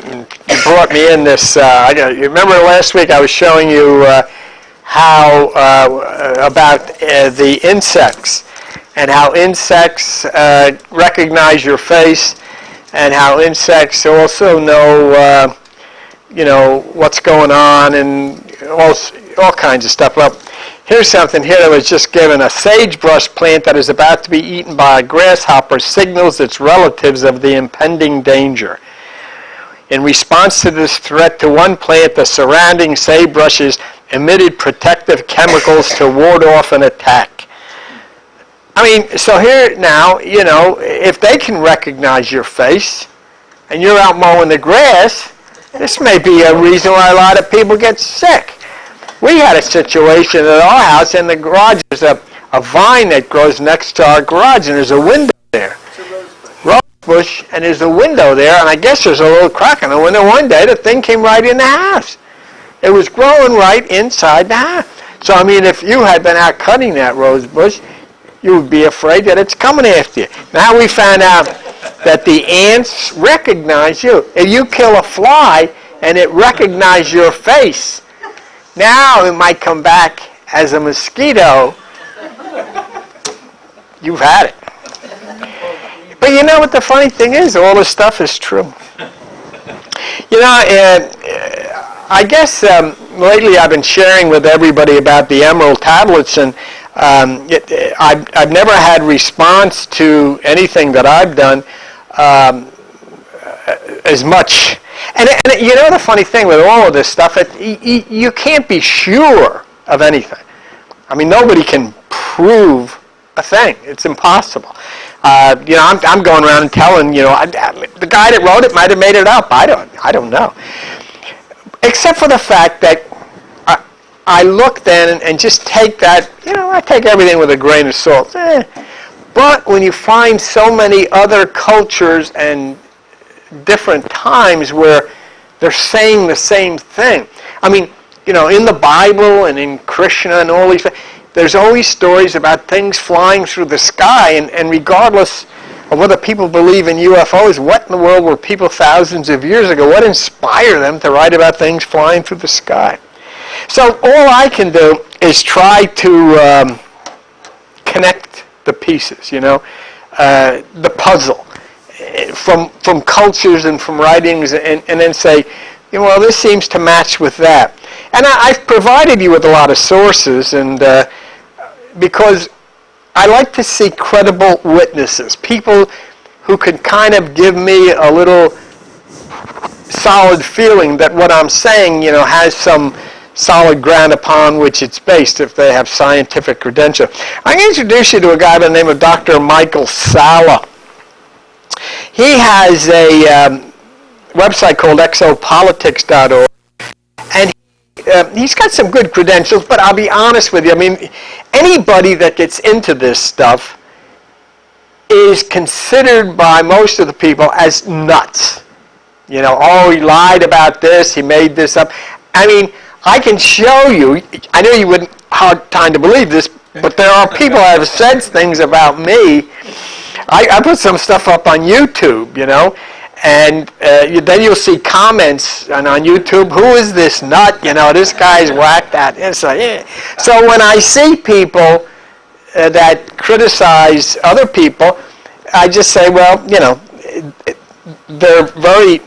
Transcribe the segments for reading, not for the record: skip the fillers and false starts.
you brought me in this. You remember last week I was showing you how about the insects and how insects recognize your face, and how insects also know what's going on and all kinds of stuff. Well, here's something here that was just given. A sagebrush plant that is about to be eaten by a grasshopper signals its relatives of the impending danger. In response to this threat to one plant, the surrounding sagebrushes emitted protective chemicals to ward off an attack. I mean, so here now, if they can recognize your face and you're out mowing the grass, this may be a reason why a lot of people get sick. We had a situation at our house in the garage. There's a vine that grows next to our garage, and there's a window there. Rose bush, and there's a window there, and I guess there's a little crack in the window. One day, the thing came right in the house. It was growing right inside the house. So, I mean, if you had been out cutting that rose bush, you would be afraid that it's coming after you. Now we found out that the ants recognize you. If you kill a fly and it recognizes your face, now it might come back as a mosquito. You've had it. But you know what the funny thing is? All this stuff is true. I guess lately I've been sharing with everybody about the emerald tablets, and I've never had response to anything that I've done as much. And the funny thing with all of this stuff, you can't be sure of anything. I mean, nobody can prove a thing. It's impossible. I'm going around and telling, the guy that wrote it might have made it up. I don't know. Except for the fact that I look then and just take that, I take everything with a grain of salt. But when you find so many other cultures and different times where they're saying the same thing. I mean, in the Bible and in Krishna and all these things, there's always stories about things flying through the sky, and regardless of whether people believe in UFOs, what in the world were people thousands of years ago? What inspired them to write about things flying through the sky? So all I can do is try to connect the pieces, the puzzle from cultures and from writings, and then say, well, this seems to match with that. And I've provided you with a lot of sources, and because I like to see credible witnesses, people who can kind of give me a little solid feeling that what I'm saying, has some solid ground upon which it's based, if they have scientific credential. I'm going to introduce you to a guy by the name of Dr. Michael Salla. He has a website called exopolitics.org, and he's got some good credentials, but I'll be honest with you. I mean, anybody that gets into this stuff is considered by most of the people as nuts. He lied about this, he made this up. I mean, I can show you, I know you wouldn't have time to believe this, but there are people that have said things about me. I put some stuff up on YouTube, and then you'll see comments on YouTube, who is this nut? This guy's whacked out. So when I see people that criticize other people, I just say, well, they're very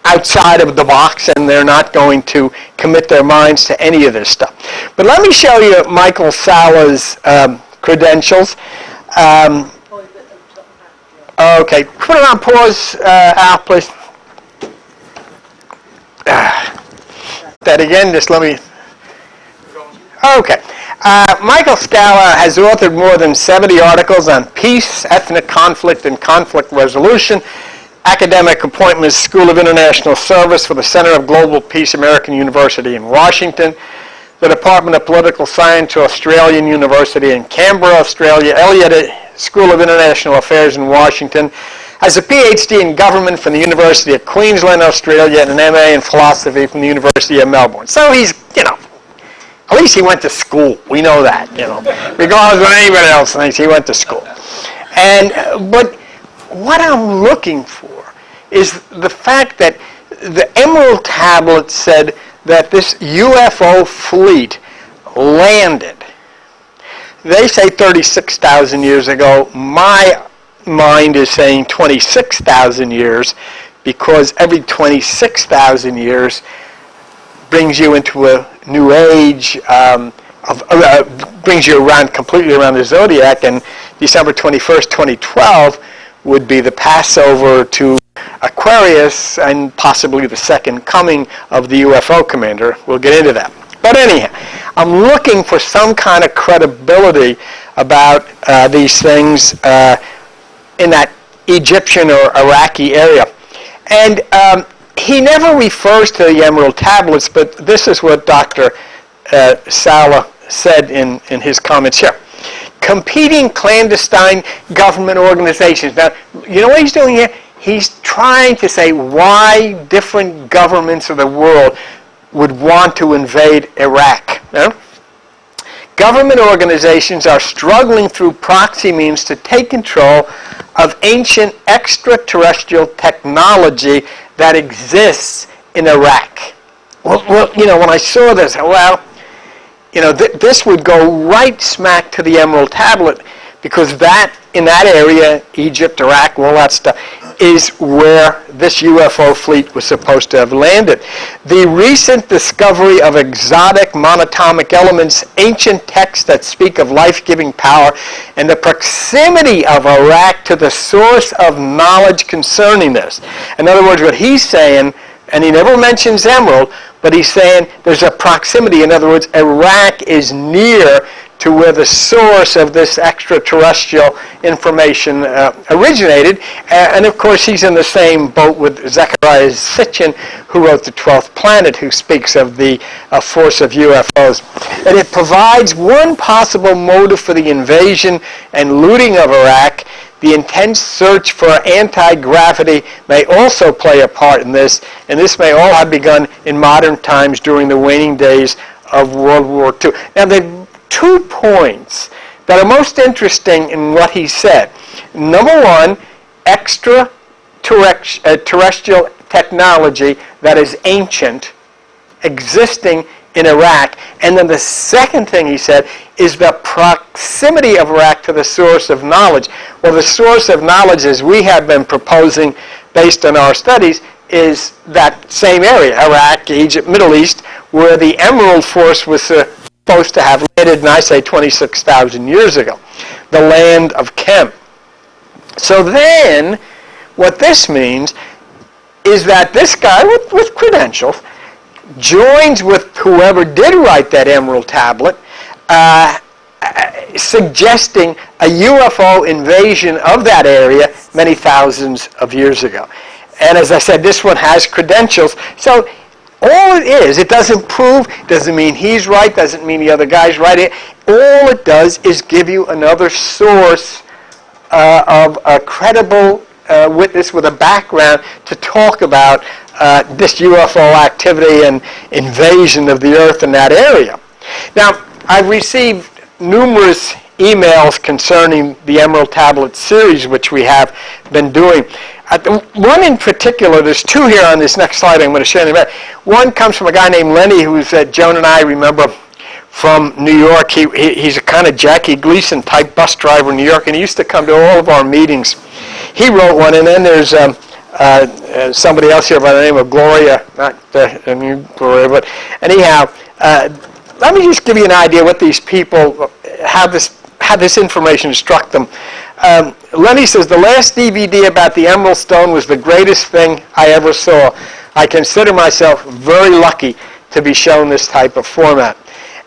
outside of the box, and they're not going to commit their minds to any of this stuff. But let me show you Michael Salla's credentials. Okay, put it on pause, Al, please. That again, just let me... Okay. Michael Salla has authored more than 70 articles on peace, ethnic conflict, and conflict resolution. Academic appointments, School of International Service for the Center of Global Peace, American University in Washington, the Department of Political Science, Australian University in Canberra, Australia, Elliott School of International Affairs in Washington, has a PhD in government from the University of Queensland, Australia, and an MA in philosophy from the University of Melbourne. So he's, at least he went to school. We know that, regardless of what anybody else thinks, he went to school. But what I'm looking for is the fact that the Emerald Tablet said that this UFO fleet landed. They say 36,000 years ago. My mind is saying 26,000 years, because every 26,000 years brings you into a new age, brings you around completely around the zodiac, and December 21st, 2012 would be the Passover to Aquarius and possibly the second coming of the UFO commander. We'll get into that. But anyhow, I'm looking for some kind of credibility about these things in that Egyptian or Iraqi area. And he never refers to the Emerald Tablets, but this is what Dr. Sala said in his comments here. Competing clandestine government organizations. Now, you know what he's doing here? He's trying to say why different governments of the world would want to invade Iraq. No? Government organizations are struggling through proxy means to take control of ancient extraterrestrial technology that exists in Iraq. Well, you know, when I saw this, well, you know, this would go right smack to the Emerald Tablet, because that, in that area, Egypt, Iraq, all that stuff, is where this UFO fleet was supposed to have landed. The recent discovery of exotic monatomic elements, ancient texts that speak of life-giving power, and the proximity of Iraq to the source of knowledge concerning this. In other words, what he's saying, and he never mentions Emerald, but he's saying there's a proximity. In other words, Iraq is near to where the source of this extraterrestrial information originated. And of course, he's in the same boat with Zecharia Sitchin, who wrote The 12th Planet, who speaks of the force of UFOs. And it provides one possible motive for the invasion and looting of Iraq. The intense search for anti-gravity may also play a part in this, and this may all have begun in modern times during the waning days of World War II. Now, the 2 points that are most interesting in what he said. Number one, extraterrestrial technology that is ancient, existing in Iraq. And then the second thing he said is the proximity of Iraq to the source of knowledge. Well, the source of knowledge, as we have been proposing based on our studies, is that same area, Iraq, Egypt, Middle East, where the Emerald Force was supposed to have landed, and I say 26,000 years ago, the land of Chem. So then, what this means is that this guy with credentials joins with whoever did write that Emerald Tablet, suggesting a UFO invasion of that area many thousands of years ago. And as I said, this one has credentials. So all it is, it doesn't prove, doesn't mean he's right, doesn't mean the other guy's right. All it does is give you another source of a credible witness with a background to talk about this UFO activity and invasion of the Earth in that area. Now, I've received numerous emails concerning the Emerald Tablet series, which we have been doing. One in particular, there's 2 here on this next slide I'm going to share in a minute. One comes from a guy named Lenny, who's Joan and I remember from New York. He's a kind of Jackie Gleason type bus driver in New York, and he used to come to all of our meetings. He wrote one, and then there's somebody else here by the name of Gloria, not Gloria, but anyhow, let me just give you an idea what these people, how this information struck them. Lenny says, the last DVD about the Emerald Stone was the greatest thing I ever saw. I consider myself very lucky to be shown this type of format.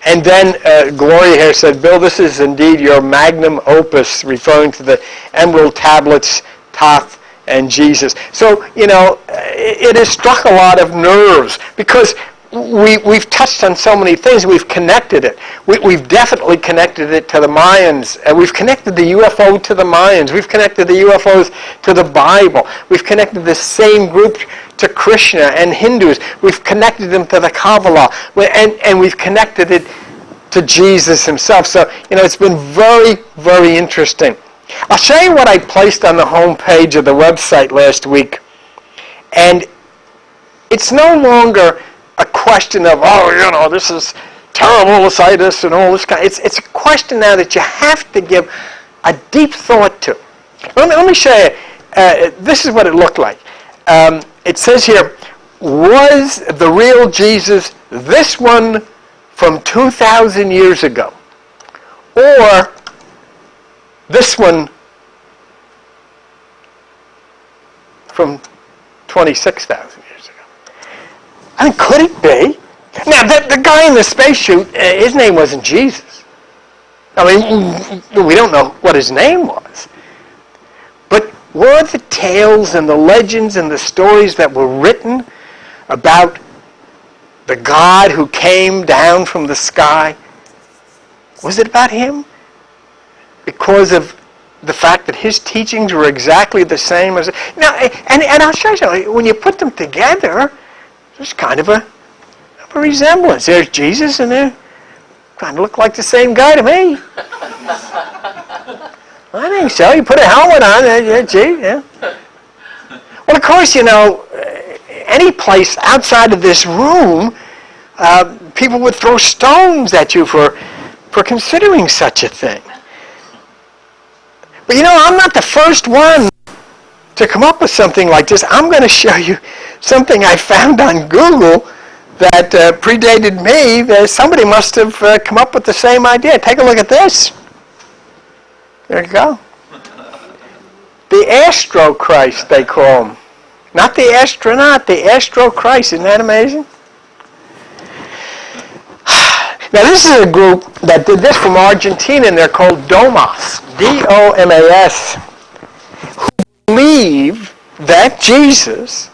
And then Gloria here said, Bill, this is indeed your magnum opus, referring to the Emerald Tablets, Thoth, and Jesus. So, you know, it has struck a lot of nerves, because we've touched on so many things. We've connected it. We've definitely connected it to the Mayans. We've connected the UFO to the Mayans. We've connected the UFOs to the Bible. We've connected the same group to Krishna and Hindus. We've connected them to the Kabbalah. And we've connected it to Jesus himself. So, you know, it's been very, very interesting. I'll show you what I placed on the home page of the website last week. And it's no longer a question of, this is terrible to say this and all this kind. It's a question now that you have to give a deep thought to. Let me show you. This is what it looked like. It says here, was the real Jesus this one from 2,000 years ago? Or this one from 26,000 years ago? I mean, could it be? Now, the guy in the spacesuit, his name wasn't Jesus. I mean, we don't know what his name was. But were the tales and the legends and the stories that were written about the God who came down from the sky, was it about him? Because of the fact that his teachings were exactly the same as... Now, and I'll show you, when you put them together, there's kind of a resemblance. There's Jesus, and they kind of look like the same guy to me. I think so. You put a helmet on, gee, yeah. Well, of course, any place outside of this room, people would throw stones at you for considering such a thing. But I'm not the first one to come up with something like this. I'm going to show you something I found on Google that predated me. That somebody must have come up with the same idea. Take a look at this. There you go. The Astro Christ, they call him. Not the astronaut, the Astro Christ. Isn't that amazing? Now, this is a group that did this from Argentina, and they're called DOMAS, D-O-M-A-S, who believe that Jesus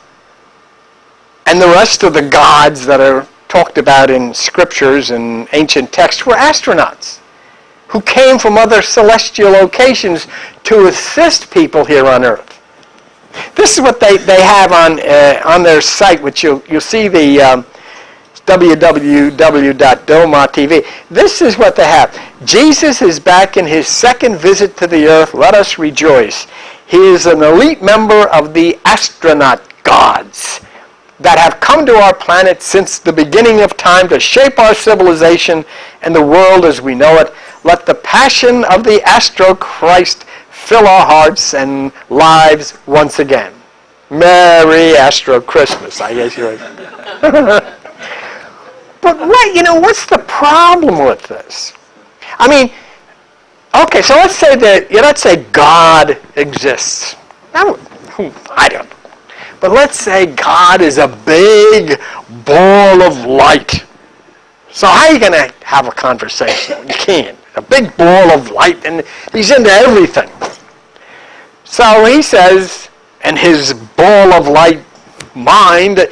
and the rest of the gods that are talked about in scriptures and ancient texts were astronauts who came from other celestial locations to assist people here on Earth. This is what they have on their site, which you'll see the www.doma.tv. This is what they have. Jesus is back in his second visit to the earth. Let us rejoice. He is an elite member of the astronaut gods that have come to our planet since the beginning of time to shape our civilization and the world as we know it. Let the passion of the Astro Christ fill our hearts and lives once again. Merry Astro Christmas, I guess you're right. But what's the problem with this? I mean, okay, so let's say God exists. I don't know. But let's say God is a big ball of light. So how are you going to have a conversation? You can't. A big ball of light, and he's into everything. So he says, in his ball of light mind,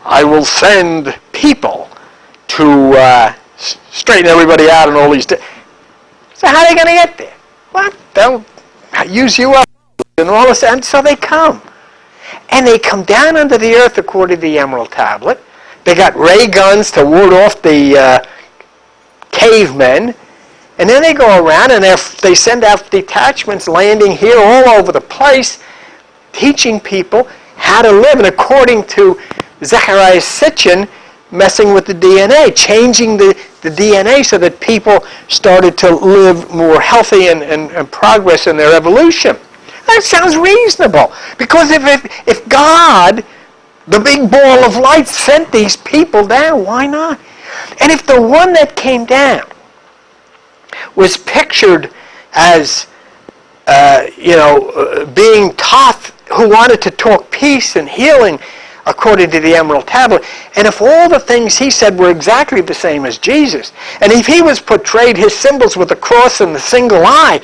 I will send people to straighten everybody out and all these... So how are they going to get there? Well, they'll use you up and all this, and so they come. And they come down under the earth according to the Emerald Tablet. They got ray guns to ward off the cavemen. And then they go around and they send out detachments landing here all over the place, teaching people how to live. And according to Zecharia Sitchin, messing with the DNA, changing the DNA so that people started to live more healthy and progress in their evolution. That sounds reasonable. Because if God, the big ball of light, sent these people down, why not? And if the one that came down was pictured as, being taught, who wanted to talk peace and healing according to the Emerald Tablet, and if all the things he said were exactly the same as Jesus, and if he was portrayed, his symbols with the cross and the single eye,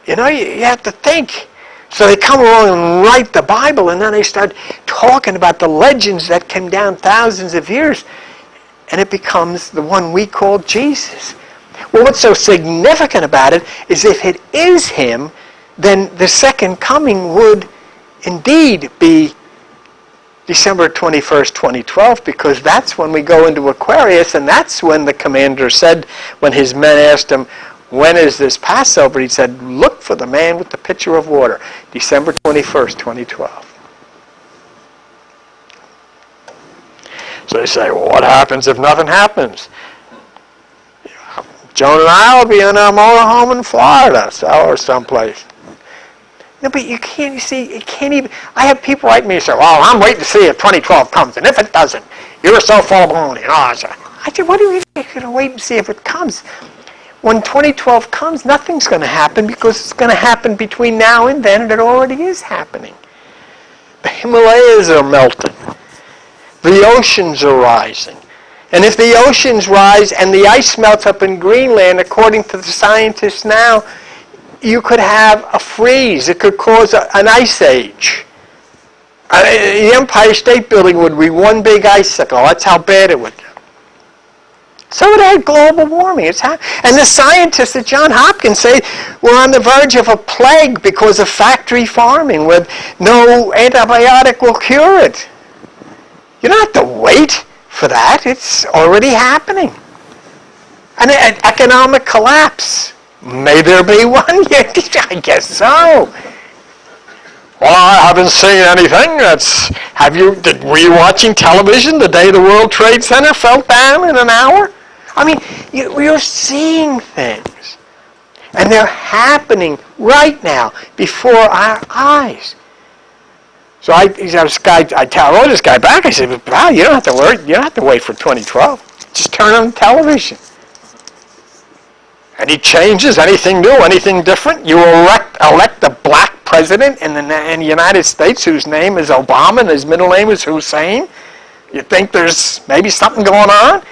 you have to think. So they come along and write the Bible, and then they start talking about the legends that came down thousands of years, and it becomes the one we call Jesus. Well, what's so significant about it is if it is him, then the second coming would indeed be December 21st, 2012, because that's when we go into Aquarius, and that's when the commander said, when his men asked him, when is this Passover? He said, look for the man with the pitcher of water, December 21st, 2012. So they say, well, what happens if nothing happens? Joan and I will be in our motorhome in Florida, or someplace. No, but you can't, you see, it can't even, I have people write me and say, well, I'm waiting to see if 2012 comes, and if it doesn't, you're so full of baloney. I said, what do you mean you're going to wait and see if it comes? When 2012 comes, nothing's going to happen because it's going to happen between now and then, and it already is happening. The Himalayas are melting. The oceans are rising. And if the oceans rise and the ice melts up in Greenland, according to the scientists now, you could have a freeze. It could cause an ice age. The Empire State Building would be one big icicle. That's how bad it would get. So it had global warming. And the scientists at Johns Hopkins say we're on the verge of a plague because of factory farming with no antibiotic will cure it. You don't have to wait for that. It's already happening. An economic collapse. May there be one? I guess so. Well, I haven't seen anything. Were you watching television the day the World Trade Center fell down in an hour? I mean, you're seeing things. And they're happening right now before our eyes. So I wrote this guy back. I said, wow, you don't have to worry. You don't have to wait for 2012. Just turn on the television. Any changes, anything new, anything different? You elect a black president in the United States whose name is Obama and his middle name is Hussein? You think there's maybe something going on?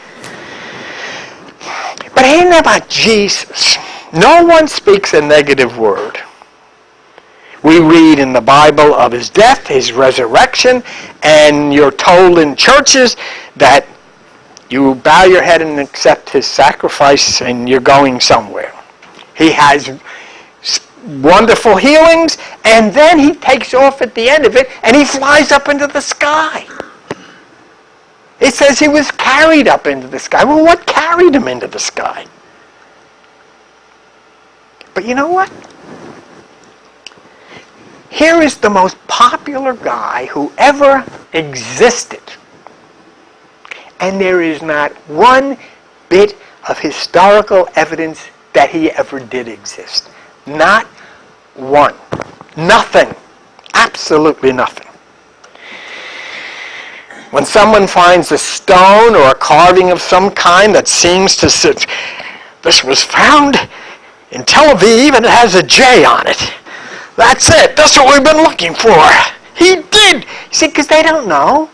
But it ain't about Jesus. No one speaks a negative word. We read in the Bible of his death, his resurrection, and you're told in churches that you bow your head and accept his sacrifice and you're going somewhere. He has wonderful healings, and then he takes off at the end of it and he flies up into the sky. It says he was carried up into the sky. Well, what carried him into the sky? But you know what? Here is the most popular guy who ever existed. And there is not one bit of historical evidence that he ever did exist. Not one. Nothing. Absolutely nothing. When someone finds a stone or a carving of some kind that seems to sit, this was found in Tel Aviv and it has a J on it. That's it. That's what we've been looking for. He did. See, because they don't know.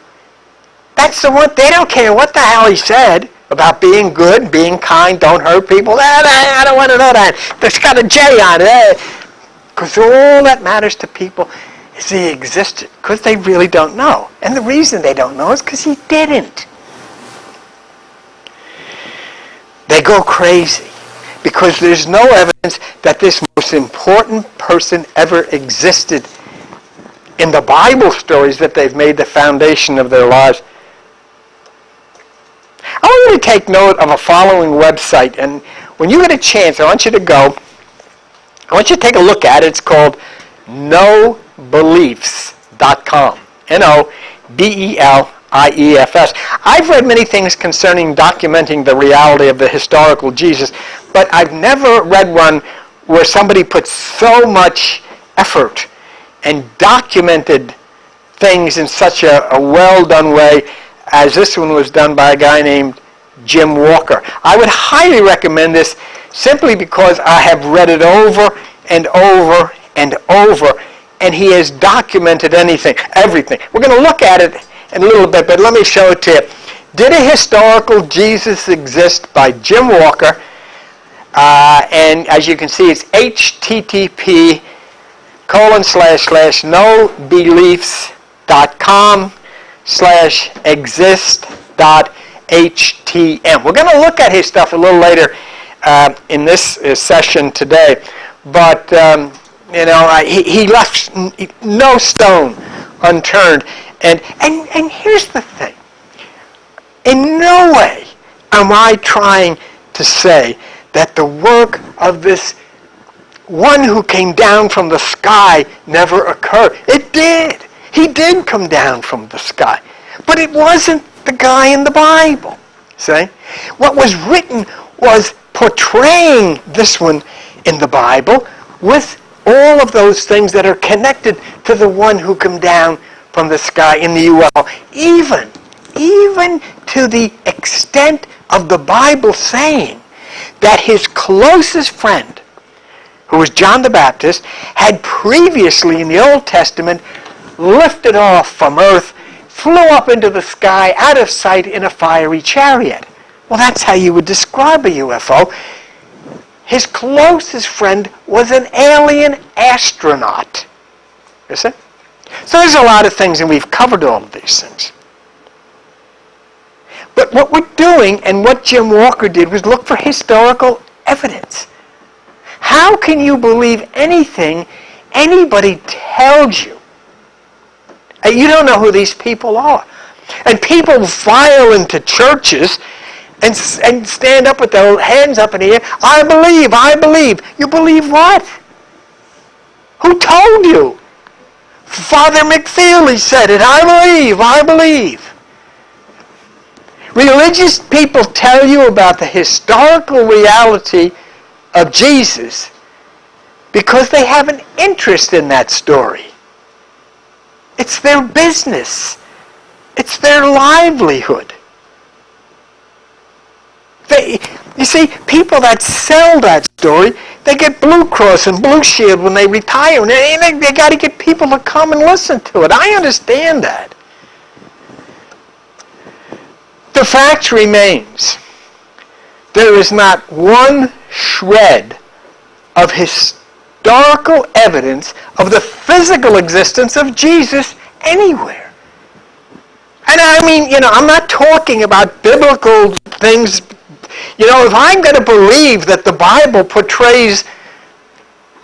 That's the one. They don't care what the hell he said about being good, being kind, don't hurt people. I don't want to know that. It's got a J on it. Because all that matters to people is he existed. Because they really don't know. And the reason they don't know is because he didn't. They go crazy. Because there's no evidence that this most important person ever existed in the Bible stories that they've made the foundation of their lives. I want you to take note of a following website, and when you get a chance, I want you to go. I want you to take a look at it. It's called nobeliefs.com. NOBELIEFS. I've read many things concerning documenting the reality of the historical Jesus, but I've never read one where somebody put so much effort and documented things in such a well-done way as this one was done by a guy named Jim Walker. I would highly recommend this simply because I have read it over and over and over, and he has documented everything. We're going to look at it in a little bit, but let me show it to you. Did a Historical Jesus Exist by Jim Walker? And as you can see, it's http://nobeliefs.com/exist.htm. We're going to look at his stuff a little later in this session today, but he left no stone unturned. And here's the thing. In no way am I trying to say that the work of this one who came down from the sky never occurred. It did. He did come down from the sky. But it wasn't the guy in the Bible. See? What was written was portraying this one in the Bible with all of those things that are connected to the one who came down from the sky in the UFO. Even to the extent of the Bible saying that his closest friend, who was John the Baptist, had previously in the Old Testament lifted off from earth, flew up into the sky, out of sight in a fiery chariot. Well, that's how you would describe a UFO. His closest friend was an alien astronaut. You see? So there's a lot of things, and we've covered all of these things. But what we're doing, and what Jim Walker did, was look for historical evidence. How can you believe anything anybody tells you? You don't know who these people are. And people file into churches and stand up with their hands up in the air. I believe. You believe what? Who told you? Father McFeely said it. I believe. Religious people tell you about the historical reality of Jesus because they have an interest in that story. It's their business. It's their livelihood. You see, people that sell that story, they get Blue Cross and Blue Shield when they retire, and they got to get people to come and listen to it. I understand that. The fact remains, there is not one shred of historical evidence of the physical existence of Jesus anywhere. And I mean, I'm not talking about biblical things. If I'm going to believe that the Bible portrays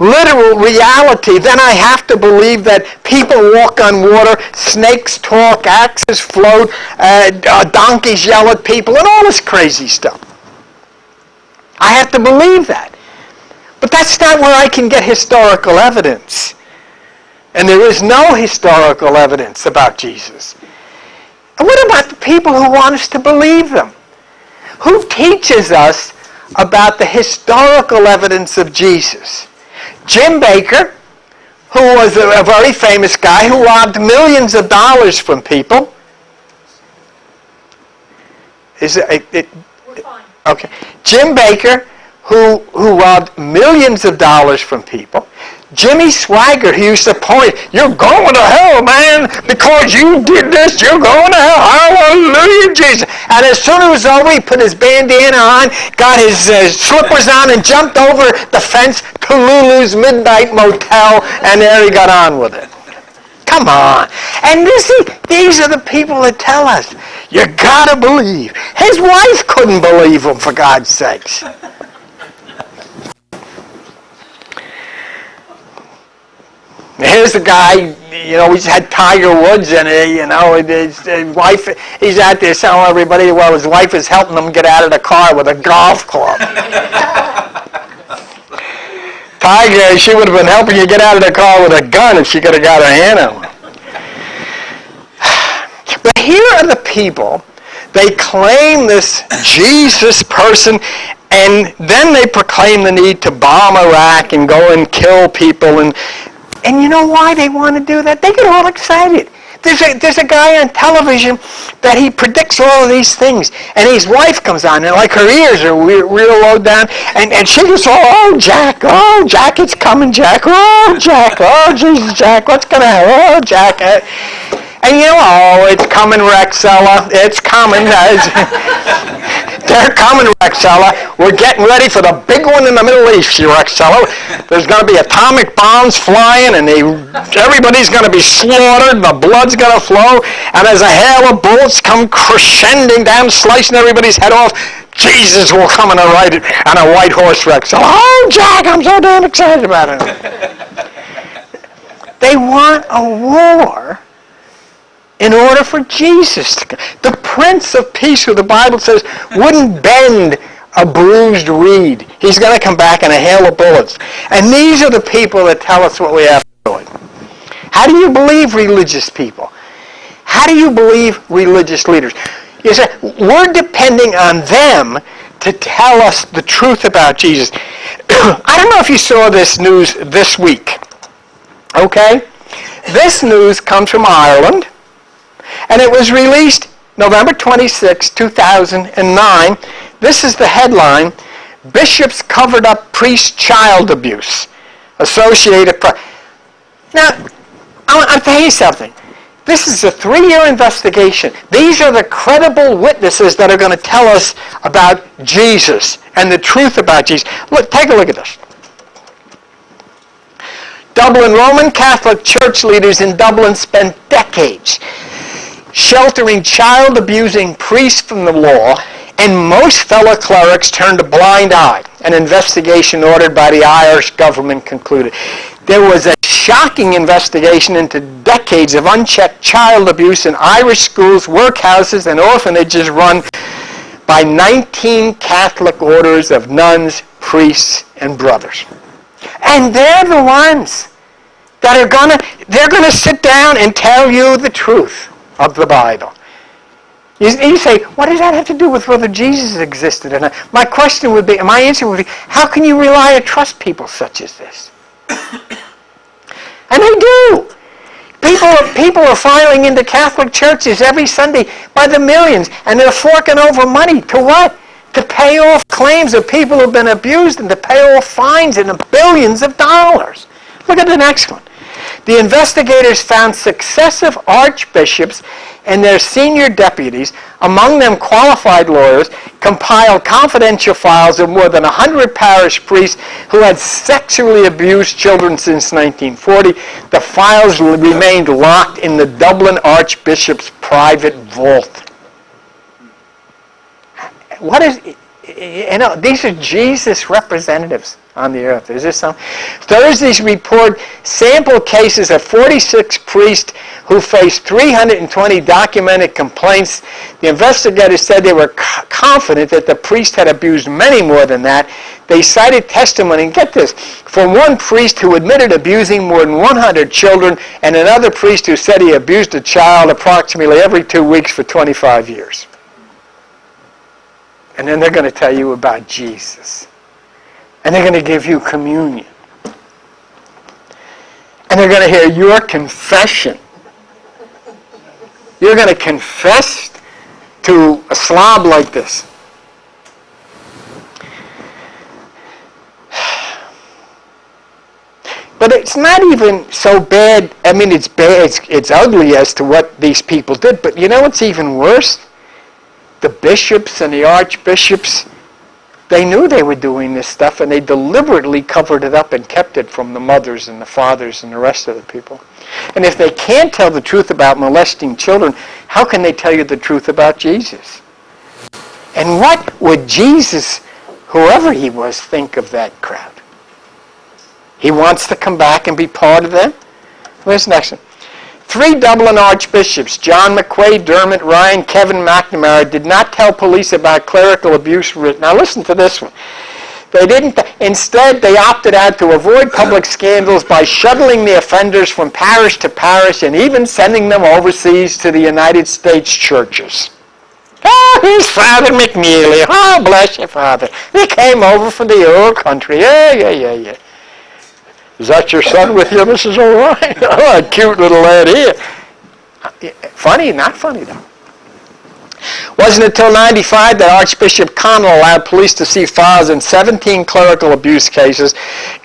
literal reality, then I have to believe that people walk on water, snakes talk, axes float, donkeys yell at people, and all this crazy stuff. I have to believe that. But that's not where I can get historical evidence. And there is no historical evidence about Jesus. And what about the people who want us to believe them? Who teaches us about the historical evidence of Jesus? Jim Bakker, who was a very famous guy who robbed millions of dollars from people. Is it We're fine. Okay. Jim Bakker, who robbed millions of dollars from people. Jimmy Swaggart, who used to point, you're going to hell, man, because you did this, you're going to hell. Hallelujah, Jesus. And as soon as it was over, he put his bandana on, got his slippers on, and jumped over the fence to Lulu's Midnight Motel, and there he got on with it. Come on. And these are the people that tell us, you got to believe. His wife couldn't believe him, for God's sakes. Here's a guy, he's had Tiger Woods in it, his wife, he's out there telling everybody, well, his wife is helping him get out of the car with a golf club. Tiger, she would have been helping you get out of the car with a gun if she could have got her hand on it. But here are the people, they claim this Jesus person, and then they proclaim the need to bomb Iraq and go and kill people, and you know why they want to do that? They get all excited. There's a guy on television that he predicts all of these things. And his wife comes on, and like her ears are real low down. And she goes, oh, Jack, it's coming, Jack. Oh, Jack, oh, Jesus, Jack, what's going to happen? Oh, Jack. And it's coming, Rexella. It's coming. They're coming, Rexella. We're getting ready for the big one in the Middle East, Rexella. There's going to be atomic bombs flying, and everybody's going to be slaughtered. The blood's going to flow, and as a hail of bullets come crescending down, slicing everybody's head off, Jesus will come on a white horse, Rexella. Oh, Jack, I'm so damn excited about it. They want a war in order for Jesus to come. The Prince of Peace, who the Bible says wouldn't bend a bruised reed. He's going to come back in a hail of bullets. And these are the people that tell us what we have to do. How do you believe religious people? How do you believe religious leaders? You say, we're depending on them to tell us the truth about Jesus. I don't know if you saw this news this week. Okay? This news comes from Ireland, and it was released November 26, 2009. This is the headline: Bishops covered up priest child abuse. Associated Press. Now, I'll tell you something. This is a 3-year investigation. These are the credible witnesses that are going to tell us about Jesus and the truth about Jesus. Look, take a look at this. Dublin Roman Catholic Church leaders in Dublin spent decades sheltering child-abusing priests from the law, and most fellow clerics turned a blind eye. An investigation ordered by the Irish government concluded. There was a shocking investigation into decades of unchecked child abuse in Irish schools, workhouses, and orphanages run by 19 Catholic orders of nuns, priests, and brothers. And they're the ones that are gonna sit down and tell you the truth of the Bible. You say, what does that have to do with whether Jesus existed or not? My answer would be, how can you rely or trust people such as this? And they do. People are filing into Catholic churches every Sunday by the millions, and they're forking over money to what? To pay off claims of people who've been abused and to pay off fines in the billions of dollars. Look at the next one. The investigators found successive archbishops and their senior deputies, among them qualified lawyers, compiled confidential files of more than 100 parish priests who had sexually abused children since 1940. The files remained locked in the Dublin Archbishop's private vault. These are Jesus representatives on the earth. Is this something? Thursday's report sample cases of 46 priests who faced 320 documented complaints. The investigators said they were confident that the priest had abused many more than that. They cited testimony, and get this, from one priest who admitted abusing more than 100 children and another priest who said he abused a child approximately every 2 weeks for 25 years. And then they're going to tell you about Jesus. And they're going to give you communion. And they're going to hear your confession. You're going to confess to a slob like this. But it's not even so bad. I mean, it's bad. It's ugly as to what these people did. But you know what's even worse? The bishops and the archbishops, they knew they were doing this stuff, and they deliberately covered it up and kept it from the mothers and the fathers and the rest of the people. And if they can't tell the truth about molesting children, how can they tell you the truth about Jesus? And what would Jesus, whoever he was, think of that crowd? He wants to come back and be part of them? Where's the next one? 3 Dublin archbishops, John McQuaid, Dermot Ryan, Kevin McNamara, did not tell police about clerical abuse. Now listen to this one. They didn't. Instead, they opted out to avoid public scandals by shuttling the offenders from parish to parish and even sending them overseas to the United States churches. Oh, here's Father McNeely. Oh, bless you, Father. He came over from the old country. Yeah. Is that your son with you, Mrs. O'Ryan? Oh, a cute little lad here. Funny? Not funny, though. Wasn't until 1995 that Archbishop Connell allowed police to see files in 17 clerical abuse cases.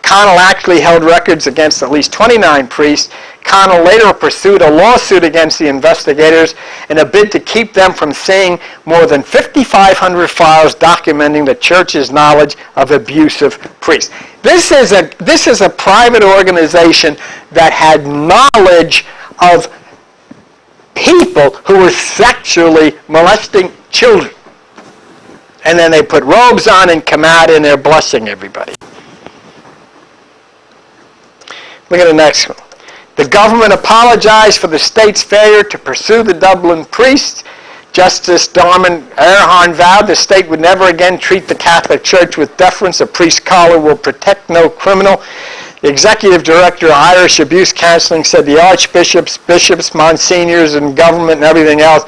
Connell actually held records against at least 29 priests. Connell later pursued a lawsuit against the investigators in a bid to keep them from seeing more than 5,500 files documenting the church's knowledge of abusive priests. This is a private organization that had knowledge of people who were sexually molesting children. And then they put robes on and come out and they're blessing everybody. Look at the next one. The government apologized for the state's failure to pursue the Dublin priests. Justice Darman Erhan vowed the state would never again treat the Catholic Church with deference. A priest's collar will protect no criminal. The executive director of Irish Abuse Counseling said the archbishops, bishops, monsignors, and government and everything else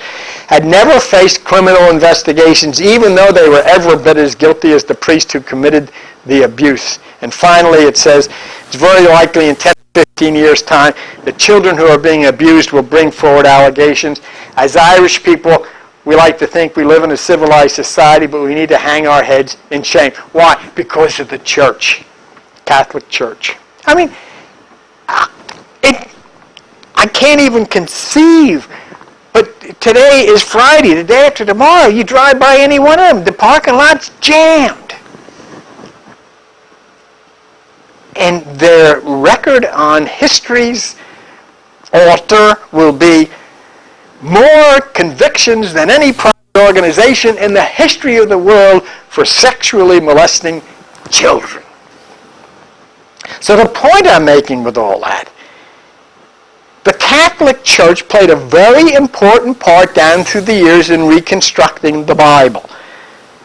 had never faced criminal investigations, even though they were every bit as guilty as the priest who committed the abuse. And finally, it says, it's very likely in 10 to 15 years' time, the children who are being abused will bring forward allegations. As Irish people, we like to think we live in a civilized society, but we need to hang our heads in shame. Why? Because of the church, Catholic Church. I mean, I can't even conceive. But today is Friday. The day after tomorrow, you drive by any one of them, the parking lot's jammed. And their record on history's altar will be more convictions than any private organization in the history of the world for sexually molesting children. So the point I'm making with all that, the Catholic Church played a very important part down through the years in reconstructing the Bible.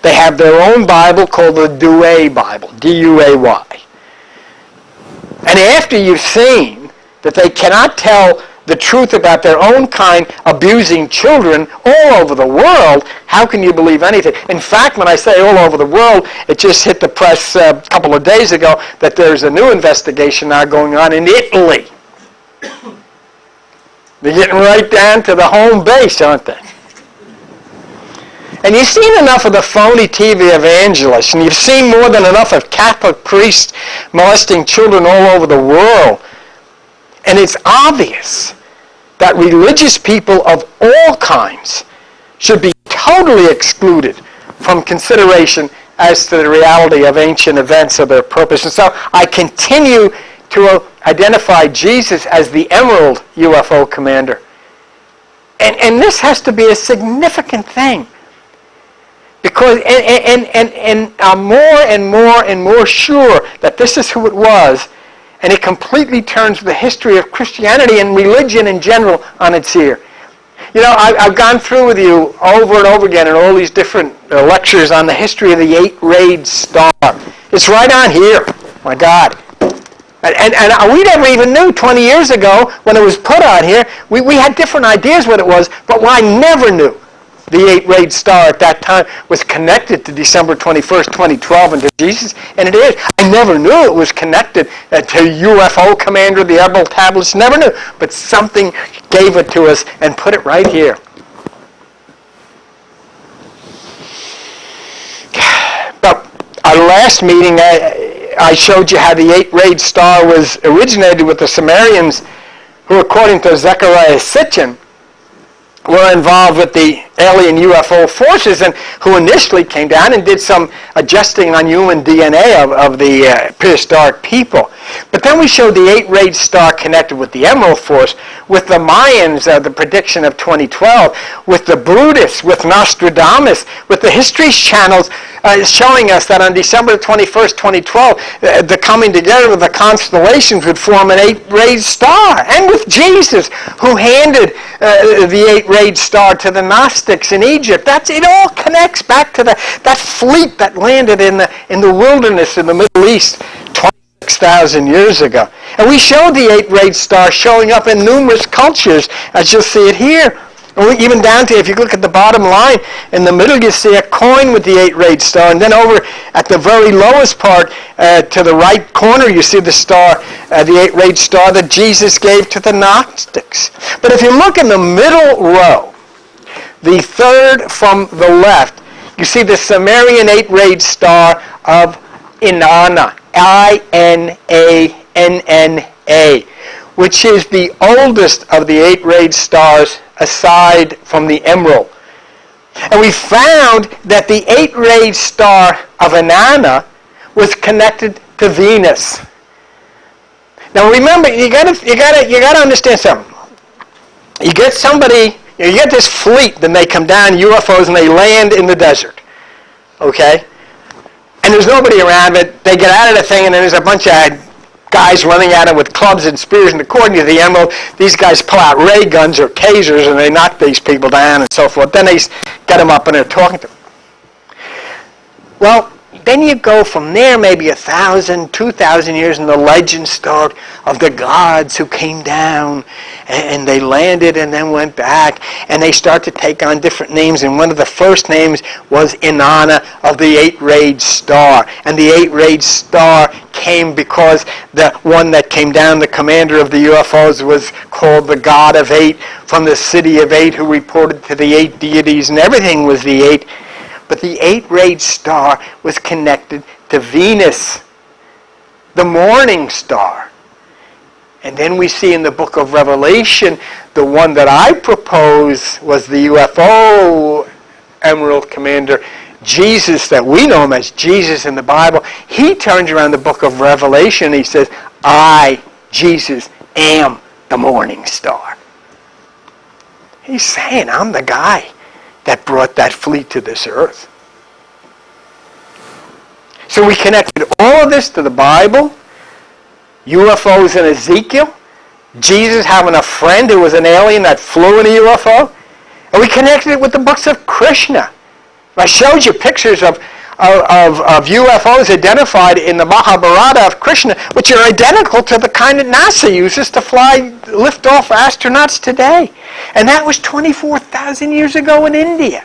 They have their own Bible called the Douay Bible, D-U-A-Y. And after you've seen that they cannot tell the truth about their own kind abusing children all over the world, how can you believe anything? In fact, when I say all over the world, it just hit the press a couple of days ago that there's a new investigation now going on in Italy. They're getting right down to the home base, aren't they? And you've seen enough of the phony TV evangelists, and you've seen more than enough of Catholic priests molesting children all over the world. And it's obvious that religious people of all kinds should be totally excluded from consideration as to the reality of ancient events or their purpose. And so I continue to identify Jesus as the Emerald UFO commander. And this has to be a significant thing. Because, and I'm more and more and more sure that this is who it was. And it completely turns the history of Christianity and religion in general on its ear. You know, I've gone through with you over and over again in all these different lectures on the history of the eight-rayed star. It's right on here. My God. And we never even knew 20 years ago when it was put on here. We had different ideas what it was, but I never knew the eight-rayed star at that time was connected to December 21st, 2012 and to Jesus, and it is. I never knew it was connected to UFO Commander, the Emerald Tablets, never knew. But something gave it to us and put it right here. But our last meeting, I showed you how the eight-rayed star was originated with the Sumerians, who, according to Zechariah Sitchin, were involved with the alien UFO forces and who initially came down and did some adjusting on human DNA of the prehistoric people. But then we showed the eight-rayed star connected with the Emerald Force, with the Mayans, the prediction of 2012, with the Brutus, with Nostradamus, with the History channels showing us that on December 21st, 2012, the coming together of the constellations would form an eight-rayed star. And with Jesus, who handed the eight-rayed star to the Gnostics in Egypt. It all connects back to that fleet that landed in the wilderness in the Middle East 26,000 years ago. And we showed the eight-rayed star showing up in numerous cultures, as you'll see it here. Even down to, if you look at the bottom line, in the middle you see a coin with the eight-rayed star, and then over at the very lowest part, to the right corner, you see the star, the eight-rayed star that Jesus gave to the Gnostics. But if you look in the middle row, the third from the left, you see the Sumerian eight-rayed star of Inanna, I-N-A-N-N-A, which is the oldest of the eight-rayed stars aside from the emerald. And we found that the eight-rayed star of Inanna was connected to Venus. Now remember, you gotta understand something. You get somebody, you get this fleet, then they come down, UFOs, and they land in the desert. Okay? And there's nobody around it. They get out of the thing, and then there's a bunch of guys running at it with clubs and spears, and according to the Emerald, these guys pull out ray guns or tasers, and they knock these people down and so forth. Then they get them up, and they're talking to them. Well, then you go from there maybe 1,000, 2,000 years, and the legends start of the gods who came down and they landed and then went back, and they start to take on different names, and one of the first names was Inanna of the eight-rayed star. And the eight-rayed star came because the one that came down, the commander of the UFOs, was called the God of Eight, from the city of Eight, who reported to the eight deities, and everything was the eight. But the eight-rayed star was connected to Venus, the morning star. And then we see in the book of Revelation, the one that I propose was the UFO Emerald Commander, Jesus, that we know him as Jesus in the Bible. He turns around the book of Revelation and he says, I, Jesus, am the morning star. He's saying, I'm the guy that brought that fleet to this earth. So we connected all of this to the Bible, UFOs in Ezekiel, Jesus having a friend who was an alien that flew in a UFO, and we connected it with the books of Krishna. I showed you pictures of UFOs identified in the Mahabharata of Krishna, which are identical to the kind that NASA uses to lift off astronauts today. And that was 24,000 years ago in India.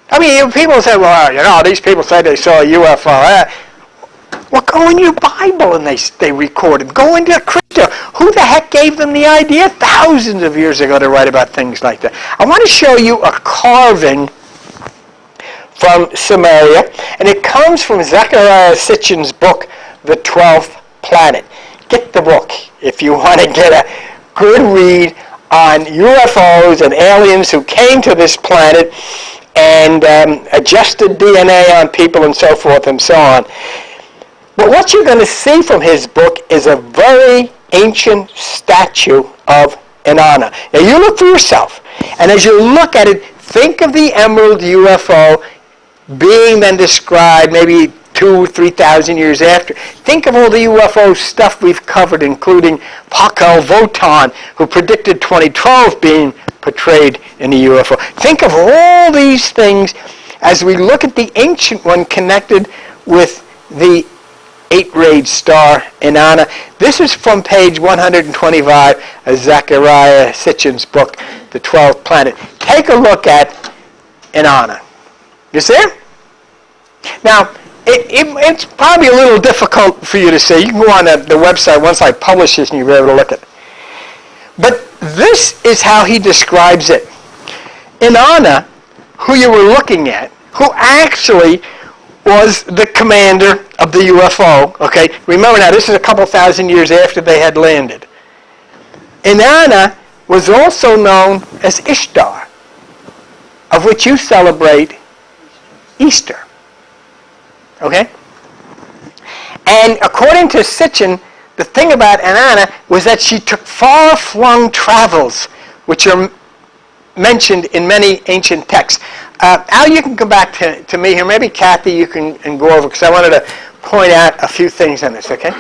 I mean, people say, well, these people say they saw a UFO. Well, go in your Bible and they recorded. Go into Krishna. Who the heck gave them the idea thousands of years ago to write about things like that? I want to show you a carving from Samaria, and it comes from Zecharia Sitchin's book, The 12th Planet. Get the book if you want to get a good read on UFOs and aliens who came to this planet and adjusted DNA on people and so forth and so on. But what you're going to see from his book is a very ancient statue of Inanna. Now you look for yourself, and as you look at it, think of the emerald UFO being then described maybe 2,000 or 3,000 years after. Think of all the UFO stuff we've covered, including Pakel Votan, who predicted 2012 being portrayed in a UFO. Think of all these things as we look at the ancient one connected with the eight-rayed star Inanna. This is from page 125 of Zecharia Sitchin's book, The 12th Planet. Take a look at Inanna. You see it? Now, it's probably a little difficult for you to see. You can go on the website once I publish this and you'll be able to look at it. But this is how he describes it. Inanna, who you were looking at, who actually was the commander of the UFO, okay? Remember now, this is a couple thousand years after they had landed. Inanna was also known as Ishtar, of which you celebrate Easter. Okay? And according to Sitchin, the thing about Inanna was that she took far-flung travels, which are mentioned in many ancient texts. Al, you can come back to me here. Maybe Kathy, you can go over, because I wanted to point out a few things on this, okay?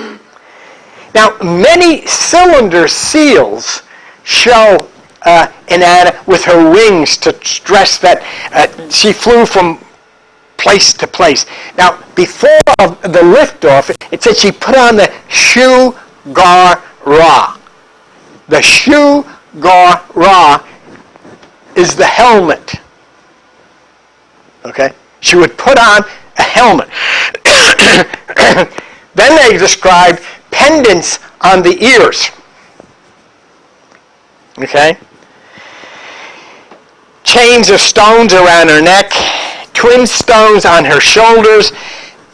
Now, many cylinder seals show Inanna with her wings to stress that she flew from place to place. Now, before the liftoff, it said she put on the Shu Gar Ra. The Shu Gar Ra is the helmet. Okay? She would put on a helmet. Then they described pendants on the ears. Okay? Chains of stones around her neck, twin stones on her shoulders,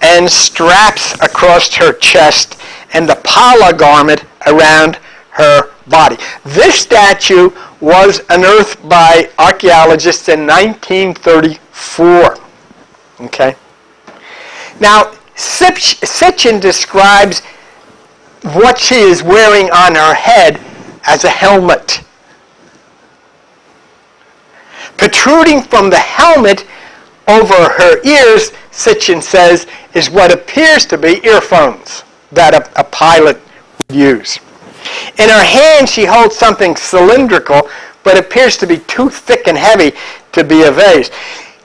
and straps across her chest, and the pala garment around her body. This statue was unearthed by archaeologists in 1934. Okay? Now, Sitchin describes what she is wearing on her head as a helmet. Protruding from the helmet over her ears, Sitchin says, is what appears to be earphones that a pilot would use. In her hand, she holds something cylindrical, but appears to be too thick and heavy to be a vase.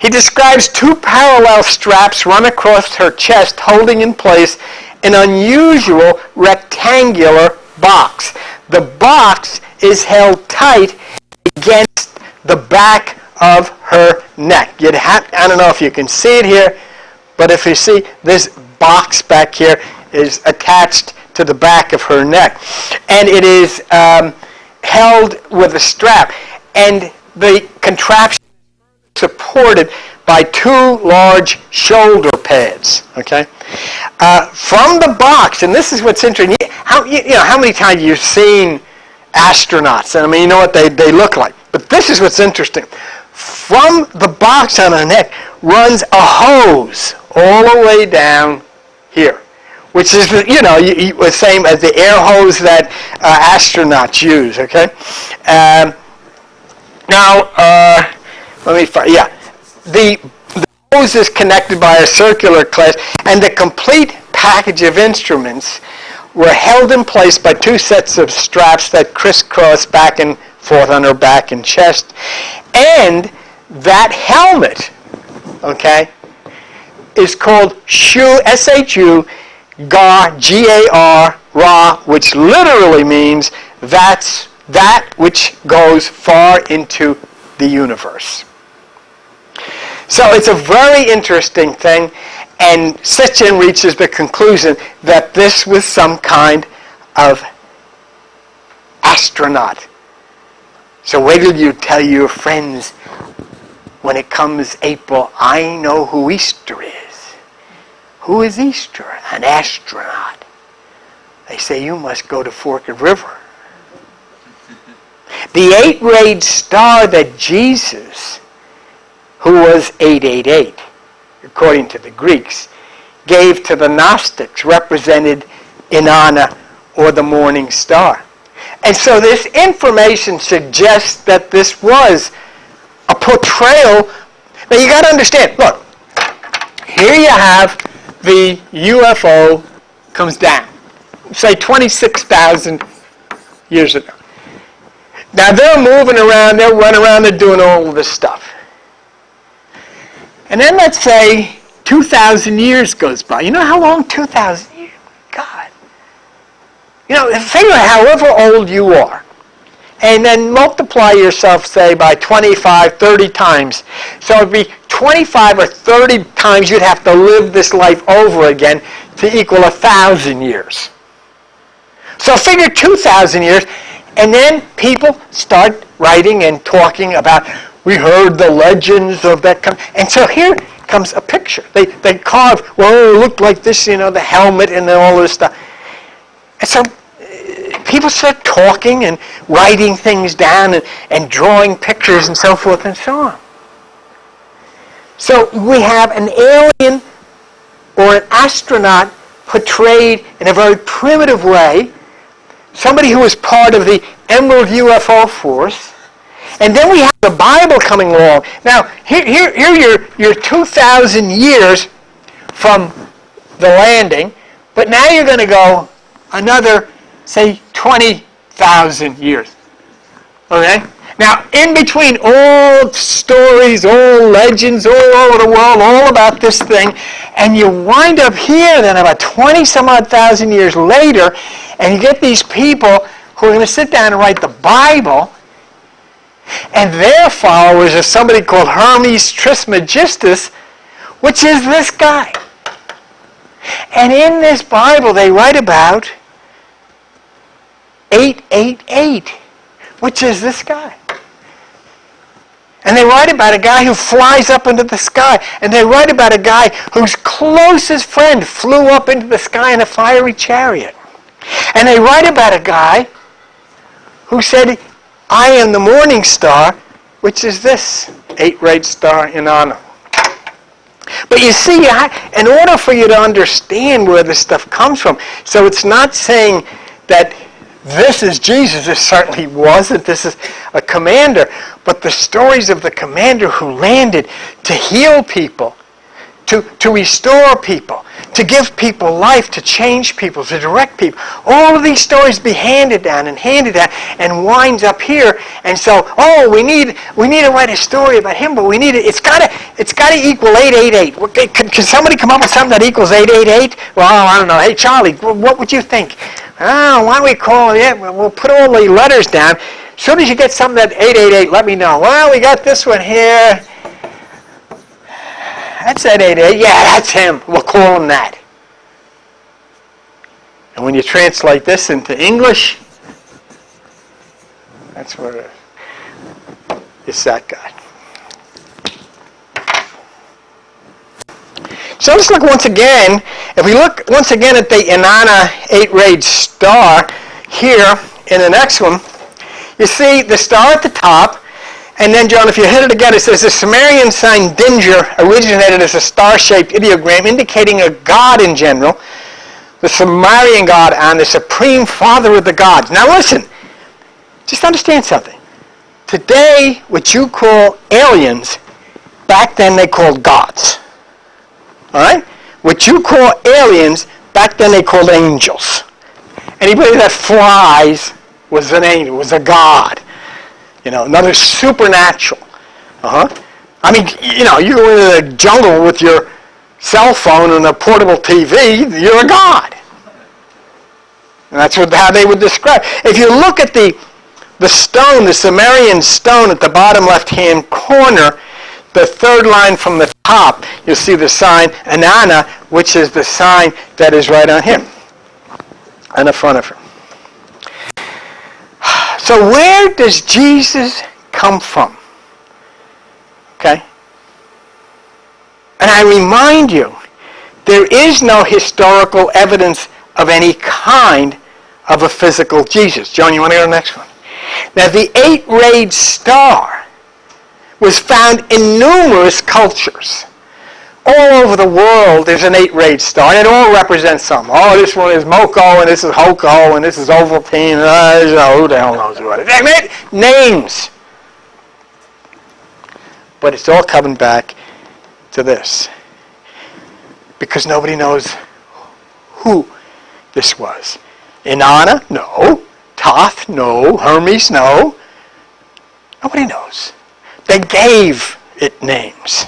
He describes two parallel straps run across her chest, holding in place an unusual rectangular box. The box is held tight against the back of her neck. I don't know if you can see it here, but if you see, this box back here is attached to the back of her neck. And it is held with a strap. And the contraption is supported by two large shoulder pads. Okay, from the box, and this is what's interesting. How many times you've seen astronauts? And I mean, you know what they look like. But this is what's interesting. From the box on her neck runs a hose all the way down here, which is the same as the air hose that astronauts use. Okay. Let me find. Yeah, the hose is connected by a circular clasp, and the complete package of instruments were held in place by two sets of straps that crisscross back and forth on her back and chest. And that helmet, okay, is called Shu, S-H-U, Gar, G-A-R, Ra, which literally means that's that which goes far into the universe. So it's a very interesting thing, and Sitchin reaches the conclusion that this was some kind of astronaut. So wait till you tell your friends when it comes April, I know who Easter is. Who is Easter? An astronaut. They say, you must go to Forked River. The 8-rayed star that Jesus, who was 888, according to the Greeks, gave to the Gnostics, represented Inanna, or the morning star. And so this information suggests that this was a portrayal. Now you got to understand, look, here you have the UFO comes down, say 26,000 years ago. Now they're moving around, they're running around, they're doing all of this stuff. And then let's say 2,000 years goes by. You know how long 2,000 years? God. Figure however old you are. And then multiply yourself, say, by 25, 30 times. So it'd be 25 or 30 times you'd have to live this life over again to equal 1,000 years. So figure 2,000 years, and then people start writing and talking about, we heard the legends of that. And so here comes a picture. They carve, well, it looked like this, the helmet and all this stuff. And so people start talking and writing things down and drawing pictures and so forth and so on. So we have an alien or an astronaut portrayed in a very primitive way, somebody who was part of the Emerald UFO Force. And then we have the Bible coming along. Now, here you're 2,000 years from the landing, but now you're going to go another, say, 20,000 years. Okay? Now, in between all stories, all legends, all over the world, all about this thing, and you wind up here then about 20-some-odd thousand years later, and you get these people who are going to sit down and write the Bible, and their followers are somebody called Hermes Trismegistus, which is this guy. And in this Bible, they write about 888, which is this guy. And they write about a guy who flies up into the sky. And they write about a guy whose closest friend flew up into the sky in a fiery chariot. And they write about a guy who said, I am the morning star, which is this 8-rayed star Inanna. But you see, in order for you to understand where this stuff comes from, so it's not saying that this is Jesus. It certainly wasn't. This is a commander. But the stories of the commander who landed to heal people, to restore people, to give people life, to change people, to direct people. All of these stories be handed down and winds up here. And so, we need to write a story about him, but it's got to equal 888. Can somebody come up with something that equals 888? Well, I don't know. Hey, Charlie, what would you think? Why don't we call it? Yeah, we'll put all the letters down. As soon as you get something that 888, let me know. Well, we got this one here. That's 888. Yeah, that's him. We'll call him that. And when you translate this into English, that's what it is. It's that guy. So let's look once again. If we look once again at the Inanna 8-rayed star here in the next one, you see the star at the top, and then, John, if you hit it again, it says the Sumerian sign Dinger originated as a star-shaped ideogram indicating a god in general, the Sumerian god, and the supreme father of the gods. Now listen, just understand something. Today, what you call aliens, back then they called gods. All right? What you call aliens, back then they called angels. Anybody that flies was an angel, was a god. Another supernatural. I mean, you go into the jungle with your cell phone and a portable TV, you're a god. And that's how they would describe. If you look at the stone, the Sumerian stone at the bottom left-hand corner, the third line from the top, you'll see the sign Inanna, which is the sign that is right on here, on the front of her. So where does Jesus come from? Okay? And I remind you, there is no historical evidence of any kind of a physical Jesus. John, you want to go to the next one? Now, the 8-rayed star was found in numerous cultures. All over the world, there's an 8-rayed star, and it all represents something. Oh, this one is Moko, and this is Hoko, and this is Ovaltine, and who the hell knows what it is. Names. But it's all coming back to this. Because nobody knows who this was. Inanna? No. Thoth? No. Hermes? No. Nobody knows. They gave it names.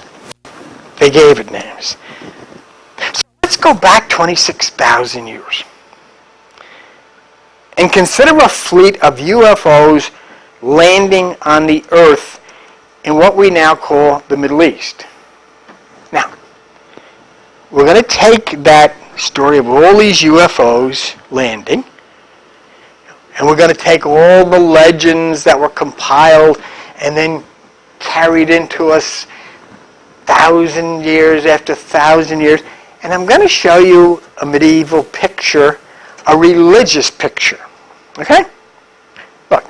They gave it names. So let's go back 26,000 years and consider a fleet of UFOs landing on the Earth in what we now call the Middle East. Now, we're going to take that story of all these UFOs landing, and we're going to take all the legends that were compiled and then carried into us 1,000 years after 1,000 years, and I'm going to show you a medieval picture, a religious picture. Okay? Look.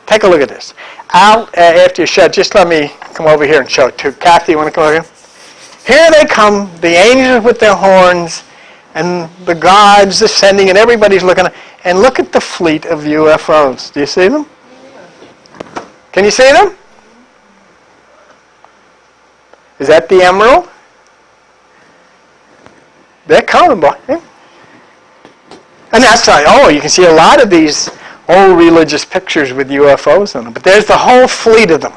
Take a look at this. After you show it, just let me come over here and show it too. Kathy, you want to come over here? Here they come, the angels with their horns, and the gods ascending, and everybody's looking. And look at the fleet of UFOs. Do you see them? Can you see them? Is that the emerald? They're coming, boy. Yeah. And that's like, you can see a lot of these old religious pictures with UFOs on them. But there's the whole fleet of them.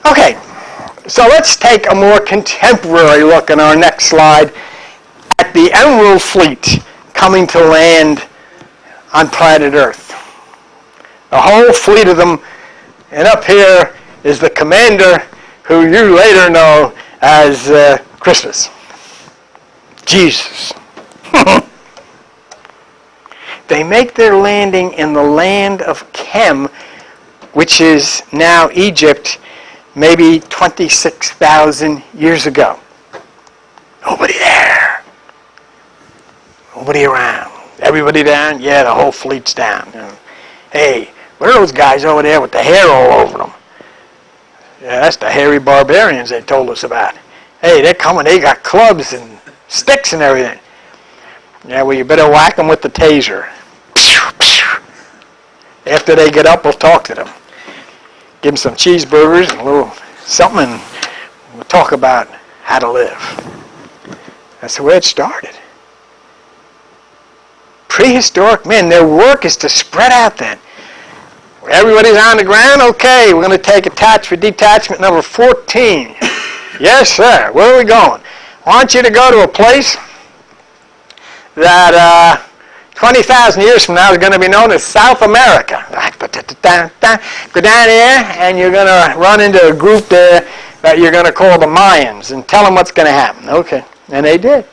Okay, so let's take a more contemporary look in our next slide at the Emerald Fleet coming to land on planet Earth. A whole fleet of them, and up here is the commander who you later know as Christmas. Jesus. They make their landing in the land of Kem, which is now Egypt, maybe 26,000 years ago. Nobody there. Nobody around. Everybody down? Yeah, the whole fleet's down. Hey, what are those guys over there with the hair all over them? Yeah, that's the hairy barbarians they told us about. Hey, they're coming. They got clubs and sticks and everything. Yeah, well, you better whack them with the taser. After they get up, we'll talk to them. Give them some cheeseburgers and a little something, and we'll talk about how to live. That's the way it started. Prehistoric men, their work is to spread out then. Everybody's on the ground? Okay, we're going to take detachment number 14. Yes, sir. Where are we going? I want you to go to a place that 20,000 years from now is going to be known as South America. Go down there, and you're going to run into a group there that you're going to call the Mayans, and tell them what's going to happen. Okay, and they did.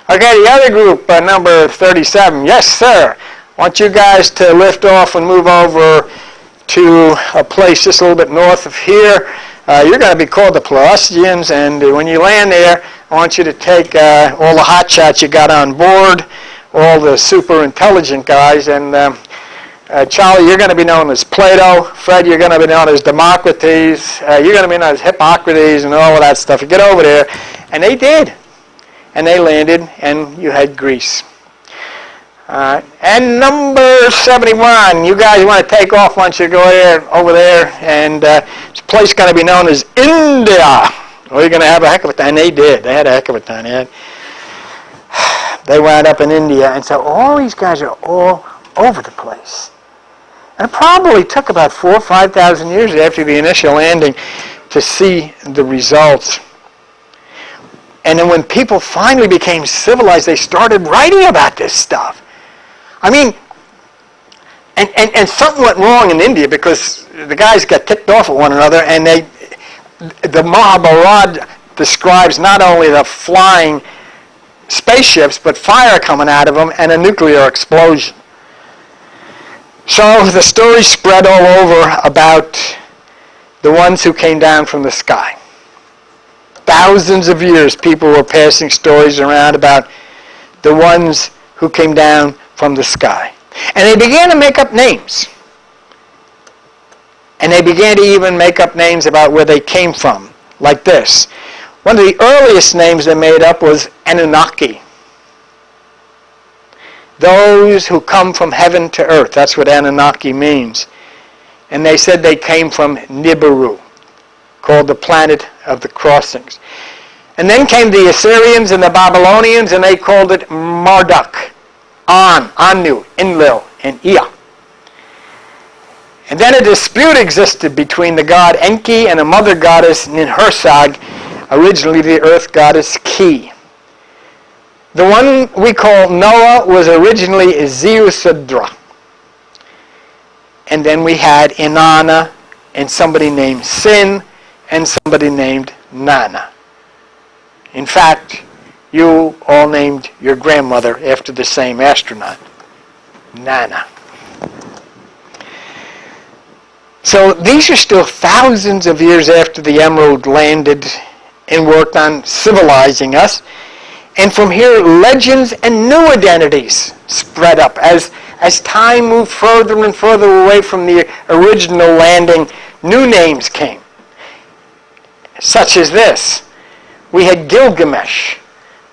Okay, the other group, number 37. Yes, sir. I want you guys to lift off and move over to a place just a little bit north of here. You're going to be called the Pelasgians, and when you land there, I want you to take all the hot shots you got on board, all the super intelligent guys, and Charlie, you're going to be known as Plato. Fred, you're going to be known as Democritus. You're going to be known as Hippocrates and all of that stuff. You get over there, and they did. And they landed, and you had Greece. And number 71, you guys want to take off once you go over there, and this place is going to be known as India. Oh, you're going to have a heck of a time. And they did. They had a heck of a time. They wound up in India, and so all these guys are all over the place. And it probably took about 4,000 or 5,000 years after the initial landing to see the results. And then when people finally became civilized, they started writing about this stuff. I mean, and something went wrong in India because the guys got ticked off at one another, and the Mahabharata describes not only the flying spaceships, but fire coming out of them and a nuclear explosion. So the story spread all over about the ones who came down from the sky. Thousands of years people were passing stories around about the ones who came down from the sky. And they began to make up names. And they began to even make up names about where they came from, like this. One of the earliest names they made up was Anunnaki. Those who come from heaven to earth. That's what Anunnaki means. And they said they came from Nibiru, called the planet of the crossings. And then came the Assyrians and the Babylonians, and they called it Marduk, Anu, Enlil, and Ea. And then a dispute existed between the god Enki and a mother goddess Ninhursag, originally the earth goddess Ki. The one we call Noah was originally Zeusudra. And then we had Inanna and somebody named Sin and somebody named Nana. In fact, you all named your grandmother after the same astronaut, Nana. So these are still thousands of years after the Emerald landed and worked on civilizing us. And from here, legends and new identities spread up. As time moved further and further away from the original landing, new names came, such as this. We had Gilgamesh.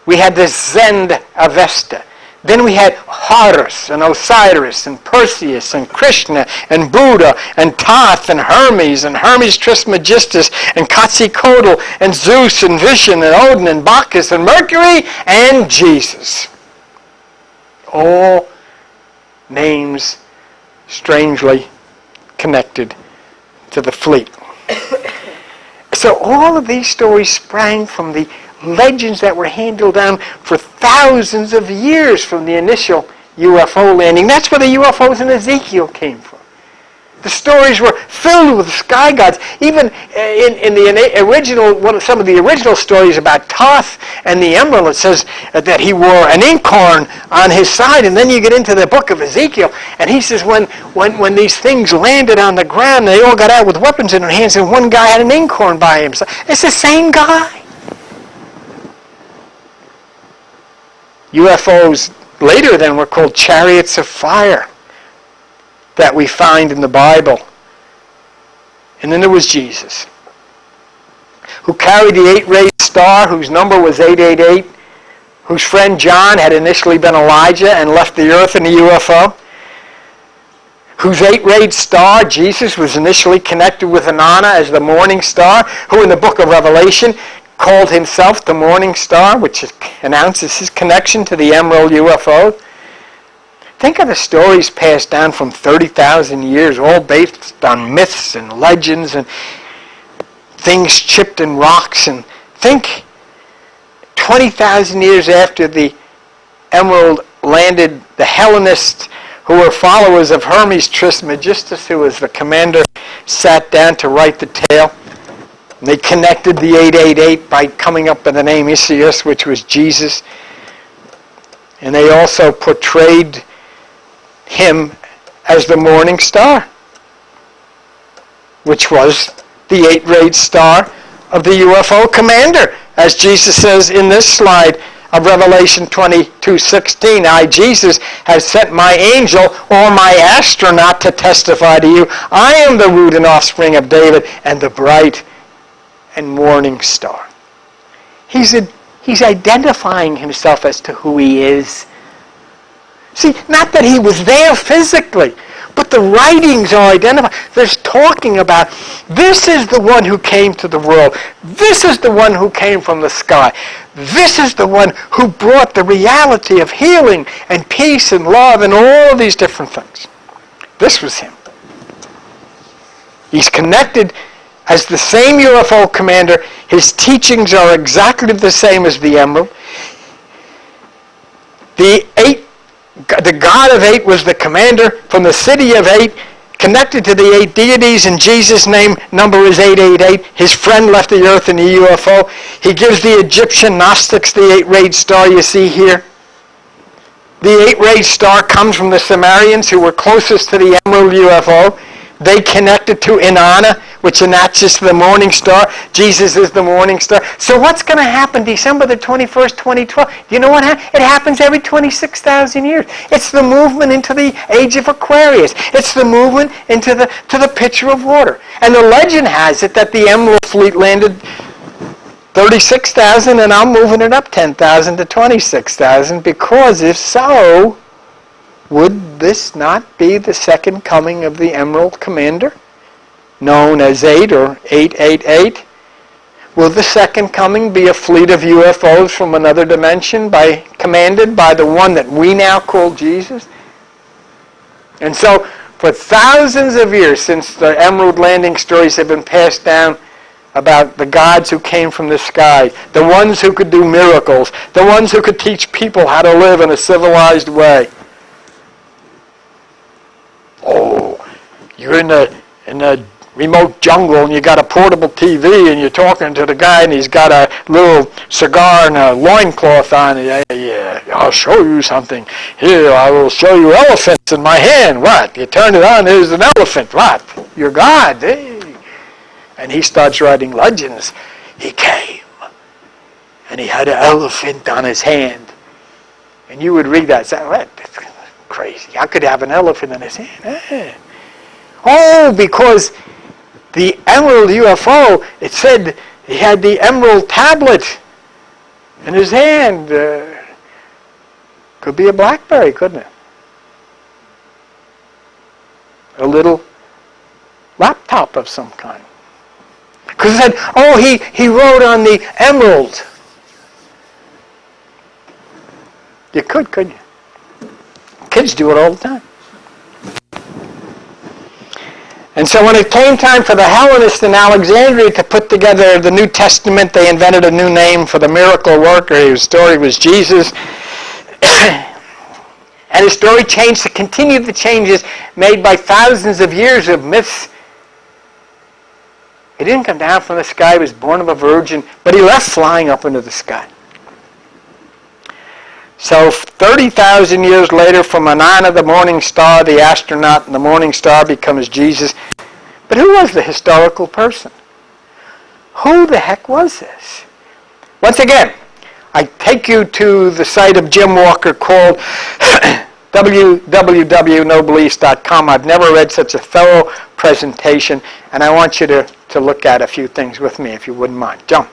We had the Zend Avesta. Then we had Horus and Osiris and Perseus and Krishna and Buddha and Thoth and Hermes Trismegistus and Quetzalcoatl and Zeus and Vishnu and Odin and Bacchus and Mercury and Jesus. All names strangely connected to the fleet. So all of these stories sprang from the legends that were handed down for thousands of years from the initial UFO landing. That's where the UFOs in Ezekiel came from. The stories were filled with sky gods. Even in the original, some of the original stories about Thoth and the emerald, it says that he wore an inkhorn on his side. And then you get into the book of Ezekiel, and he says when these things landed on the ground, they all got out with weapons in their hands, and one guy had an inkhorn by him. So it's the same guy. UFOs later then were called chariots of fire that we find in the Bible. And then there was Jesus, who carried the 8-rayed star, whose number was 888, whose friend John had initially been Elijah and left the earth in a UFO. whose 8-rayed star, Jesus, was initially connected with Inanna as the morning star, who in the book of Revelation called himself the morning star, which announces his connection to the emerald UFO. Think of the stories passed down from 30,000 years, all based on myths and legends and things chipped in rocks. And think 20,000 years after the emerald landed, the Hellenists, who were followers of Hermes Trismegistus, who was the commander, sat down to write the tale. And they connected the 888 by coming up with the name Isius, which was Jesus. And they also portrayed him as the morning star, which was the 8-rayed star of the UFO commander. As Jesus says in this slide of Revelation 22:16, I, Jesus, have sent my angel or my astronaut to testify to you. I am the root and offspring of David and the bright and morning star. He's identifying himself as to who he is. See, not that he was there physically, but the writings are identifying. There's talking about, this is the one who came to the world. This is the one who came from the sky. This is the one who brought the reality of healing and peace and love and all of these different things. This was him. He's connected as the same UFO commander. His teachings are exactly the same as the emerald. The God of 8 was the commander from the city of 8, connected to the 8 deities, and Jesus' name number is 888. His friend left the earth in the UFO. He gives the Egyptian Gnostics the 8-rayed star you see here. The 8-rayed star comes from the Sumerians, who were closest to the emerald UFO. They connected to Inanna, which attaches to the morning star. Jesus is the morning star. So what's going to happen December the 21st, 2012? Do you know what happens? It happens every 26,000 years. It's the movement into the age of Aquarius. It's the movement into the pitcher of water. And the legend has it that the Emerald Fleet landed 36,000, and I'm moving it up 10,000 to 26,000, because if so, would this not be the second coming of the Emerald Commander, known as 8 or 888? Will the second coming be a fleet of UFOs from another dimension commanded by the one that we now call Jesus? And so, for thousands of years, since the Emerald landing stories have been passed down about the gods who came from the sky, the ones who could do miracles, the ones who could teach people how to live in a civilized way. Oh, you're in the remote jungle and you got a portable TV and you're talking to the guy and he's got a little cigar and a loincloth on. Yeah, I'll show you something. Here, I will show you elephants in my hand. What? You turn it on, there's an elephant. What? You're God. Hey. And he starts writing legends. He came and he had an elephant on his hand. And you would read that and say, what? That's crazy. How could he have an elephant in his hand? Oh, because the Emerald UFO, it said he had the emerald tablet in his hand. Could be a BlackBerry, couldn't it? A little laptop of some kind. Because it said, oh, he wrote on the emerald. You couldn't you? Kids do it all the time. And so when it came time for the Hellenists in Alexandria to put together the New Testament, they invented a new name for the miracle worker. His story was Jesus. And his story changed to continue the changes made by thousands of years of myths. He didn't come down from the sky. He was born of a virgin, but he left flying up into the sky. So 30,000 years later, from Inanna, the morning star, the astronaut, and the morning star becomes Jesus. But who was the historical person? Who the heck was this? Once again, I take you to the site of Jim Walker called www.nobeliefs.com. I've never read such a thorough presentation, and I want you to look at a few things with me, if you wouldn't mind. Jump.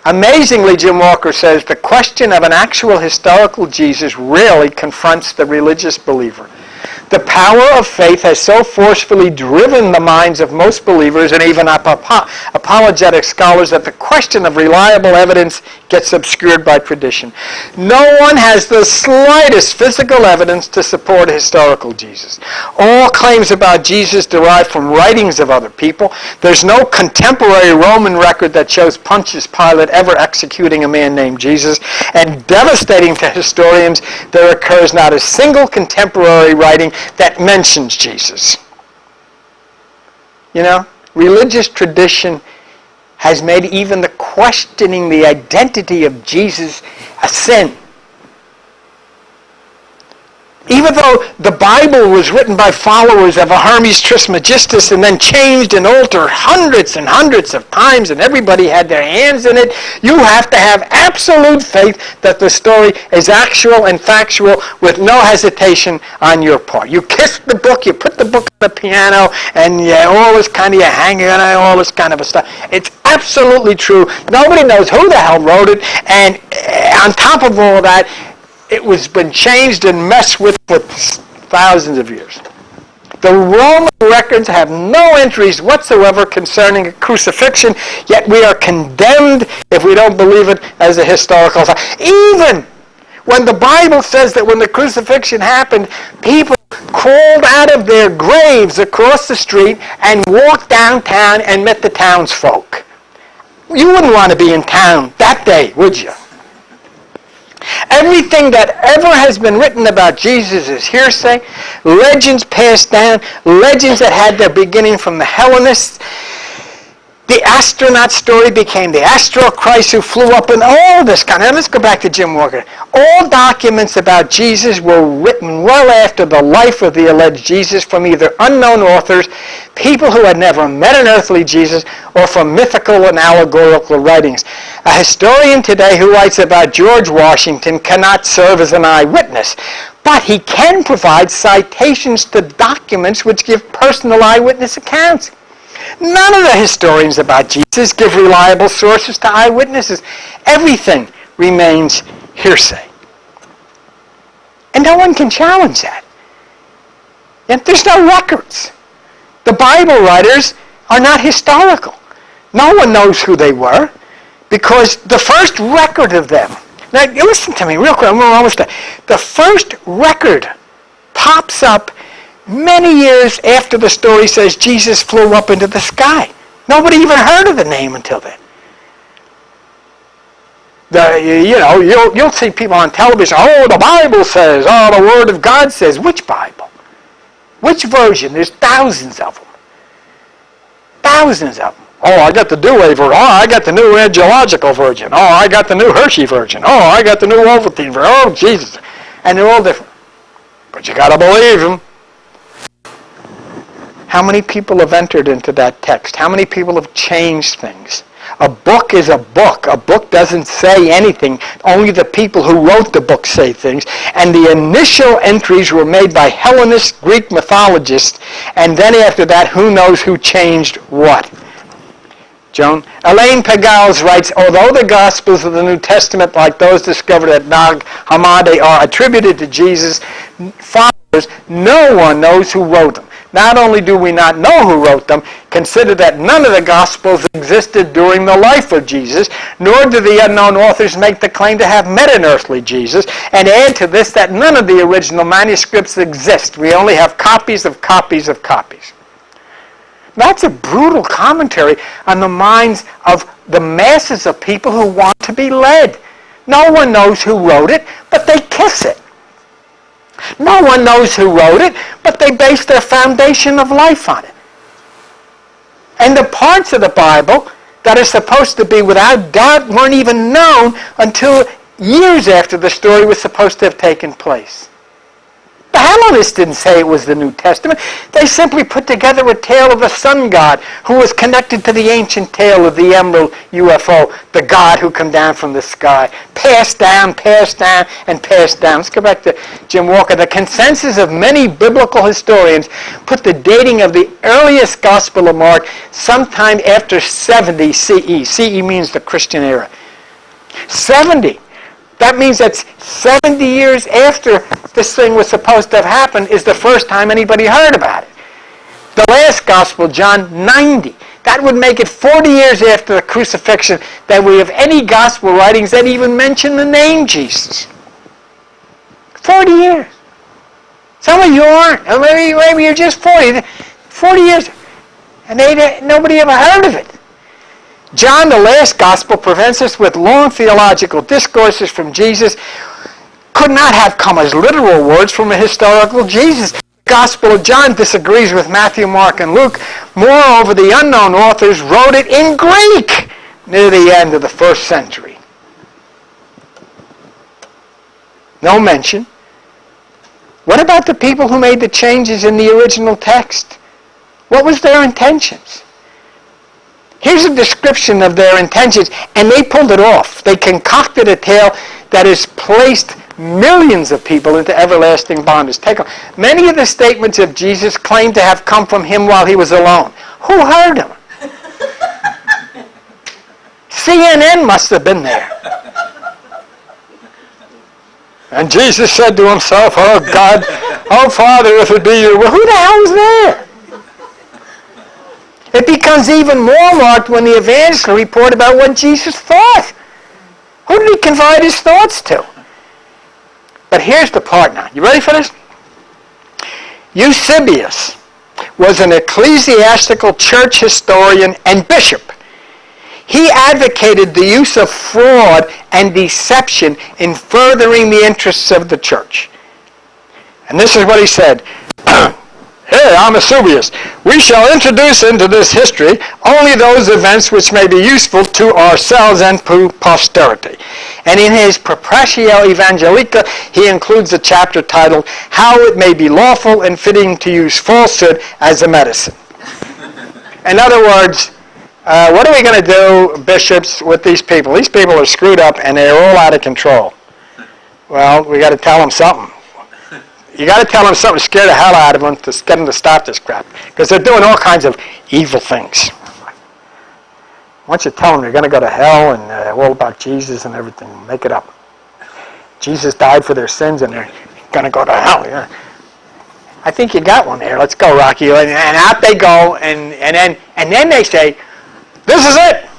Amazingly, Jim Walker says, the question of an actual historical Jesus rarely confronts the religious believer. The power of faith has so forcefully driven the minds of most believers and even apologetic scholars that the question of reliable evidence gets obscured by tradition. No one has the slightest physical evidence to support a historical Jesus. All claims about Jesus derive from writings of other people. There's no contemporary Roman record that shows Pontius Pilate ever executing a man named Jesus. And devastating to historians, there occurs not a single contemporary writing that mentions Jesus. You know, religious tradition has made even the questioning the identity of Jesus a sin. Even though the Bible was written by followers of a Hermes Trismegistus and then changed and altered hundreds and hundreds of times and everybody had their hands in it, you have to have absolute faith that the story is actual and factual with no hesitation on your part. You kiss the book, you put the book on the piano, and all this kind of, you're hanging on all this kind of a stuff. It's absolutely true. Nobody knows who the hell wrote it, and on top of all that, it was been changed and messed with for thousands of years. The Roman records have no entries whatsoever concerning a crucifixion, yet we are condemned if we don't believe it as a historical fact. Even when the Bible says that when the crucifixion happened, people crawled out of their graves across the street and walked downtown and met the townsfolk. You wouldn't want to be in town that day, would you? Everything that ever has been written about Jesus is hearsay, legends passed down, legends that had their beginning from the Hellenists. The astronaut story became the Astro Christ who flew up, and all this kind of... Now let's go back to Jim Walker. All documents about Jesus were written well after the life of the alleged Jesus from either unknown authors, people who had never met an earthly Jesus, or from mythical and allegorical writings. A historian today who writes about George Washington cannot serve as an eyewitness, but he can provide citations to documents which give personal eyewitness accounts. None of the historians about Jesus give reliable sources to eyewitnesses. Everything remains hearsay. And no one can challenge that. And there's no records. The Bible writers are not historical. No one knows who they were because the first record of them... Now, listen to me real quick. I'm almost done. The first record pops up many years after the story says Jesus flew up into the sky. Nobody even heard of the name until then. You'll see people on television, oh, the Bible says, oh, the Word of God says. Which Bible? Which version? There's thousands of them. Thousands of them. Oh, I got the Douay version. Oh, I got the new angelological version. Oh, I got the new Hershey version. Oh, I got the new Ovaltine version. Oh, Jesus. And they're all different. But you got to believe them. How many people have entered into that text? How many people have changed things? A book is a book. A book doesn't say anything. Only the people who wrote the book say things. And the initial entries were made by Hellenist Greek mythologists. And then after that, who knows who changed what? Joan? Elaine Pagels writes, although the Gospels of the New Testament, like those discovered at Nag Hammadi, are attributed to Jesus' followers, no one knows who wrote them. Not only do we not know who wrote them, consider that none of the Gospels existed during the life of Jesus, nor do the unknown authors make the claim to have met an earthly Jesus, and add to this that none of the original manuscripts exist. We only have copies of copies of copies. That's a brutal commentary on the minds of the masses of people who want to be led. No one knows who wrote it, but they kiss it. No one knows who wrote it, but they base their foundation of life on it. And the parts of the Bible that are supposed to be without doubt weren't even known until years after the story was supposed to have taken place. The Hellenists didn't say it was the New Testament. They simply put together a tale of a sun god who was connected to the ancient tale of the emerald UFO, the god who come down from the sky. Passed down, and passed down. Let's go back to Jim Walker. The consensus of many biblical historians put the dating of the earliest Gospel of Mark sometime after 70 CE. CE means the Christian era. 70. That means that's 70 years after this thing was supposed to have happened is the first time anybody heard about it. The last gospel, John, 90. That would make it 40 years after the crucifixion that we have any gospel writings that even mention the name Jesus. 40 years. Some of you aren't. Or maybe you're just 40. 40 years. And nobody ever heard of it. John, the last gospel, presents us with long theological discourses from Jesus. Could not have come as literal words from a historical Jesus. The Gospel of John disagrees with Matthew, Mark, and Luke. Moreover, the unknown authors wrote it in Greek near the end of the first century. No mention. What about the people who made the changes in the original text? What was their intentions? Here's a description of their intentions, and they pulled it off. They concocted a tale that has placed millions of people into everlasting bondage. Many of the statements of Jesus claim to have come from him while he was alone. Who heard him? CNN must have been there. And Jesus said to himself, "Oh God, oh Father, if it be you." Well, who the hell was there? It becomes even more marked when the evangelists report about what Jesus thought. Who did he confide his thoughts to? But here's the part now. You ready for this? Eusebius was an ecclesiastical church historian and bishop. He advocated the use of fraud and deception in furthering the interests of the church. And this is what he said. Hey, I'm Eusebius. We shall introduce into this history only those events which may be useful to ourselves and to posterity. And in his Propratio Evangelica, he includes a chapter titled, How It May Be Lawful and Fitting to Use Falsehood as a Medicine. In other words, what are we going to do, bishops, with these people? These people are screwed up and they're all out of control. Well, we got to tell them something. You got to tell them something to scare the hell out of them to get them to stop this crap. Because they're doing all kinds of evil things. Once you tell them they're going to go to hell and all about Jesus and everything, make it up. Jesus died for their sins and they're going to go to hell. Yeah. I think you got one there. Let's go, Rocky. And out they go, and then they say, this is it.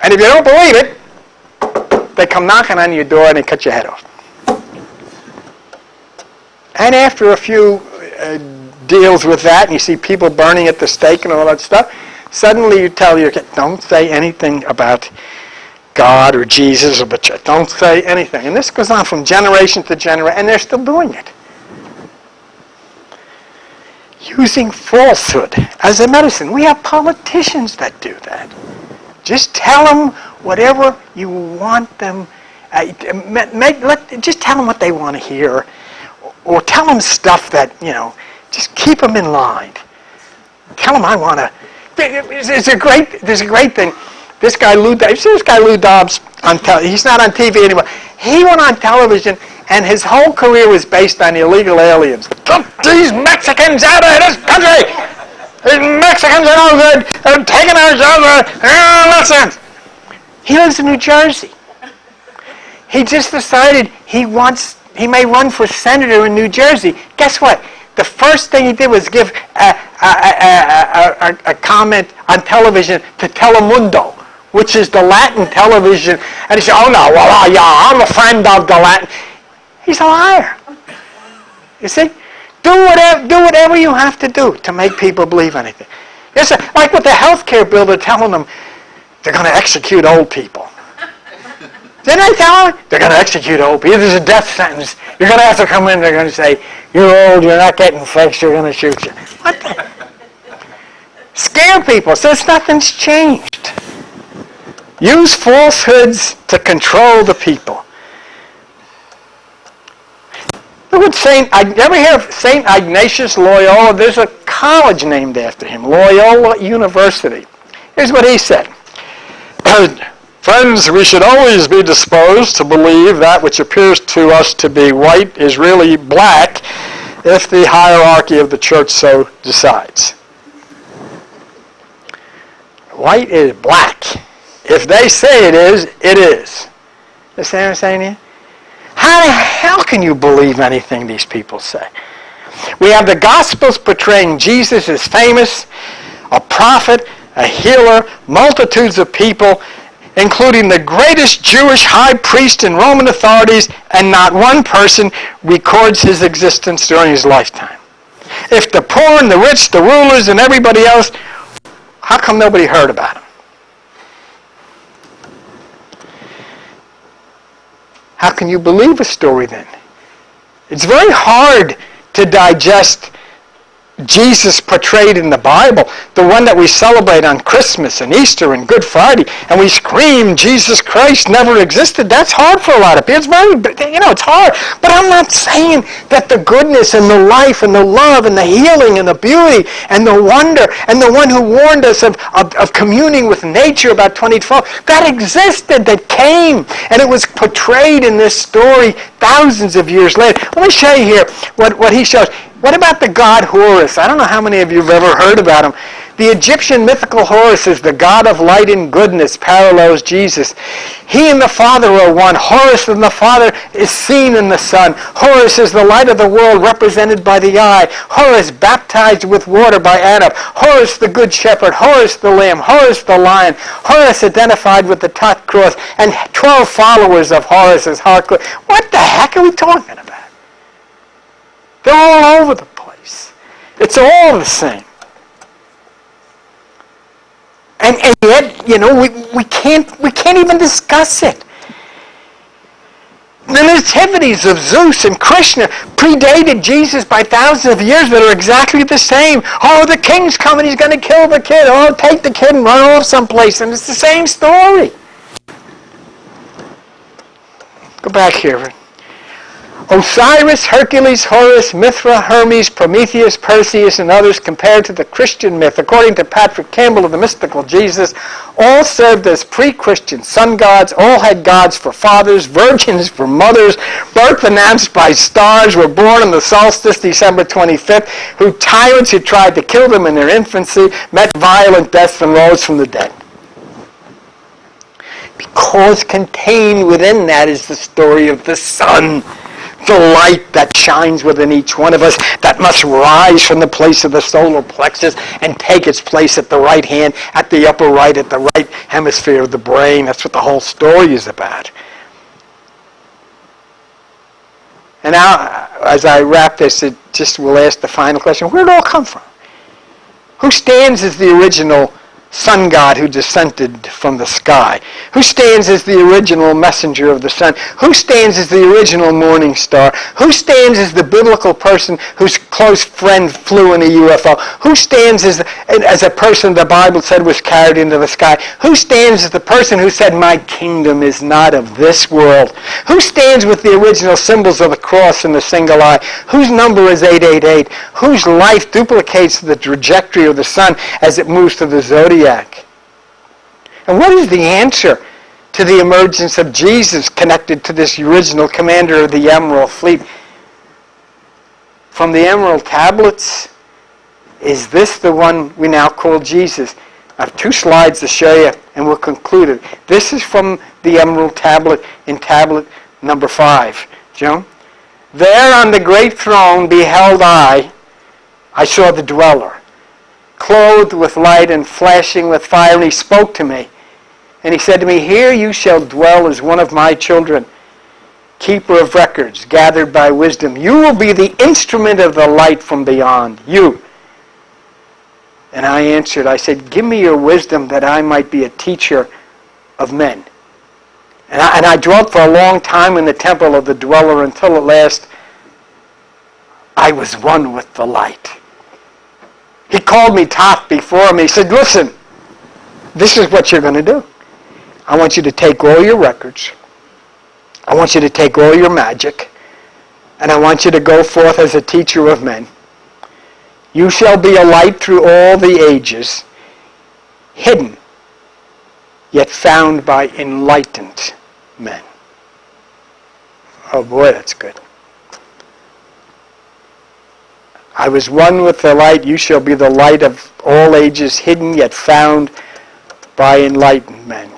And if you don't believe it, they come knocking on your door and they cut your head off. And after a few deals with that, and you see people burning at the stake and all that stuff, suddenly you tell your kid, don't say anything about God or Jesus or the church. Don't say anything. And this goes on from generation to generation, and they're still doing it. Using falsehood as a medicine. We have politicians that do that. Just tell them whatever you want them. Just tell them what they want to hear. Or tell them stuff that, just keep them in line. Tell them I want to. There's a great thing. This guy Lou Dobbs, he's not on TV anymore. He went on television, and his whole career was based on illegal aliens. Get these Mexicans out of this country! These Mexicans are no good. They're taking our jobs. Nonsense. He lives in New Jersey. He just decided he may run for senator in New Jersey. Guess what? The first thing he did was give a comment on television to Telemundo, which is the Latin television. And he said, oh no, well, yeah, I'm a friend of the Latin. He's a liar. You see? Do whatever you have to do to make people believe anything. It's like with the health care bill, they're telling them they're going to execute old people. Didn't I tell them? They're going to execute old people. There's a death sentence. You're going to have to come in. They're going to say, you're old, you're not getting fixed, you're going to shoot you. What the? Scare people. Says nothing's changed. Use falsehoods to control the people. Look what ever hear of St. Ignatius Loyola? There's a college named after him, Loyola University. Here's what he said. Friends, we should always be disposed to believe that which appears to us to be white is really black if the hierarchy of the church so decides. White is black. If they say it is, it is. Understand what I'm saying here? How the hell can you believe anything these people say? We have the Gospels portraying Jesus as famous, a prophet, a healer, multitudes of people, including the greatest Jewish high priest and Roman authorities, and not one person records his existence during his lifetime. If the poor and the rich, the rulers and everybody else, how come nobody heard about him? How can you believe a story then? It's very hard to digest Jesus portrayed in the Bible, the one that we celebrate on Christmas and Easter and Good Friday, and we scream, Jesus Christ never existed. That's hard for a lot of people. It's very, it's hard. But I'm not saying that the goodness and the life and the love and the healing and the beauty and the wonder and the one who warned us of communing with nature about 2012, that existed, that came, and it was portrayed in this story thousands of years later. Let me show you here what he shows. What about the god Horus? I don't know how many of you have ever heard about him. The Egyptian mythical Horus is the god of light and goodness, parallels Jesus. He and the Father are one. Horus and the Father is seen in the Son. Horus is the light of the world represented by the eye. Horus baptized with water by Anub. Horus the good shepherd. Horus the lamb. Horus the lion. Horus identified with the top cross. And 12 followers of Horus as hardcore. What the heck are we talking about? They're all over the place. It's all the same. And yet, we can't even discuss it. The nativities of Zeus and Krishna predated Jesus by thousands of years that are exactly the same. Oh, the king's coming, he's going to kill the kid. Oh, take the kid and run off someplace. And it's the same story. Go back here. Osiris, Hercules, Horus, Mithra, Hermes, Prometheus, Perseus, and others compared to the Christian myth, according to Patrick Campbell of the Mystical Jesus, all served as pre-Christian sun gods, all had gods for fathers, virgins for mothers, birth announced by stars, were born on the solstice, December 25th, who tyrants who tried to kill them in their infancy met violent deaths and rose from the dead. Because contained within that is the story of the sun, the light that shines within each one of us, that must rise from the place of the solar plexus and take its place at the right hand, at the upper right, at the right hemisphere of the brain. That's what the whole story is about. And now, as I wrap this, we'll ask the final question. Where did it all come from? Who stands as the original sun god who descended from the sky? Who stands as the original messenger of the sun? Who stands as the original morning star? Who stands as the biblical person whose close friend flew in a UFO? Who stands as a person the Bible said was carried into the sky? Who stands as the person who said, my kingdom is not of this world? Who stands with the original symbols of the cross and the single eye? Whose number is 888? Whose life duplicates the trajectory of the sun as it moves through the zodiac? And what is the answer to the emergence of Jesus connected to this original commander of the Emerald Fleet? From the Emerald Tablets, is this the one we now call Jesus? I have 2 slides to show you, and we'll conclude it. This is from the Emerald Tablet in tablet number 5. Joan? There on the great throne beheld I saw the dweller, clothed with light and flashing with fire, and he spoke to me. And he said to me, here you shall dwell as one of my children, keeper of records, gathered by wisdom. You will be the instrument of the light from beyond. You. And I answered, I said, give me your wisdom that I might be a teacher of men. And I dwelt for a long time in the temple of the dweller until at last I was one with the light. He called me top before him. He said, listen, this is what you're going to do. I want you to take all your records. I want you to take all your magic. And I want you to go forth as a teacher of men. You shall be a light through all the ages, hidden, yet found by enlightened men. Oh boy, that's good. I was one with the light. You shall be the light of all ages, hidden yet found by enlightened men.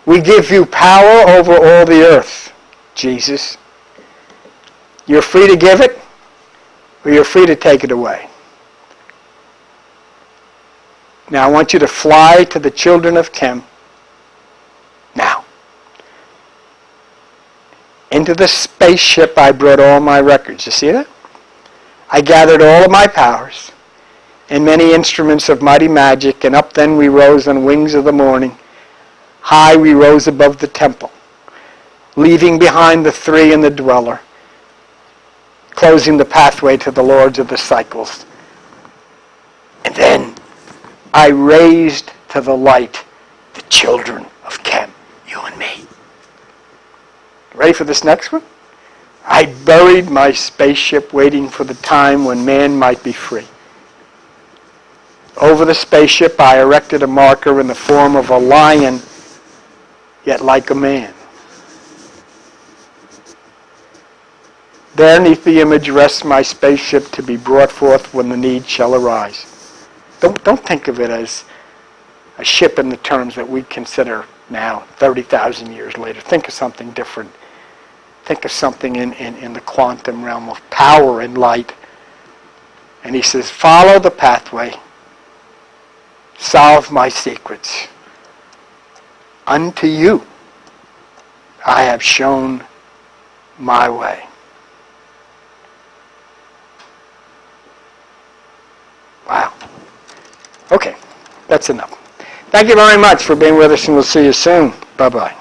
We give you power over all the earth, Jesus. You're free to give it, or you're free to take it away. Now I want you to fly to the children of Chem. Now. Into the spaceship I brought all my records. You see that? I gathered all of my powers and many instruments of mighty magic, and up then we rose on wings of the morning. High we rose above the temple, leaving behind the three and the dweller, closing the pathway to the lords of the cycles. And then I raised to the light the children of Chem, you and me. Ready for this next one? I buried my spaceship waiting for the time when man might be free. Over the spaceship I erected a marker in the form of a lion, yet like a man. There neath the image rests my spaceship to be brought forth when the need shall arise. Don't think of it as a ship in the terms that we consider now, 30,000 years later. Think of something different. Think of something in the quantum realm of power and light. And he says, follow the pathway. Solve my secrets. Unto you I have shown my way. Wow. Okay, that's enough. Thank you very much for being with us, and we'll see you soon. Bye-bye.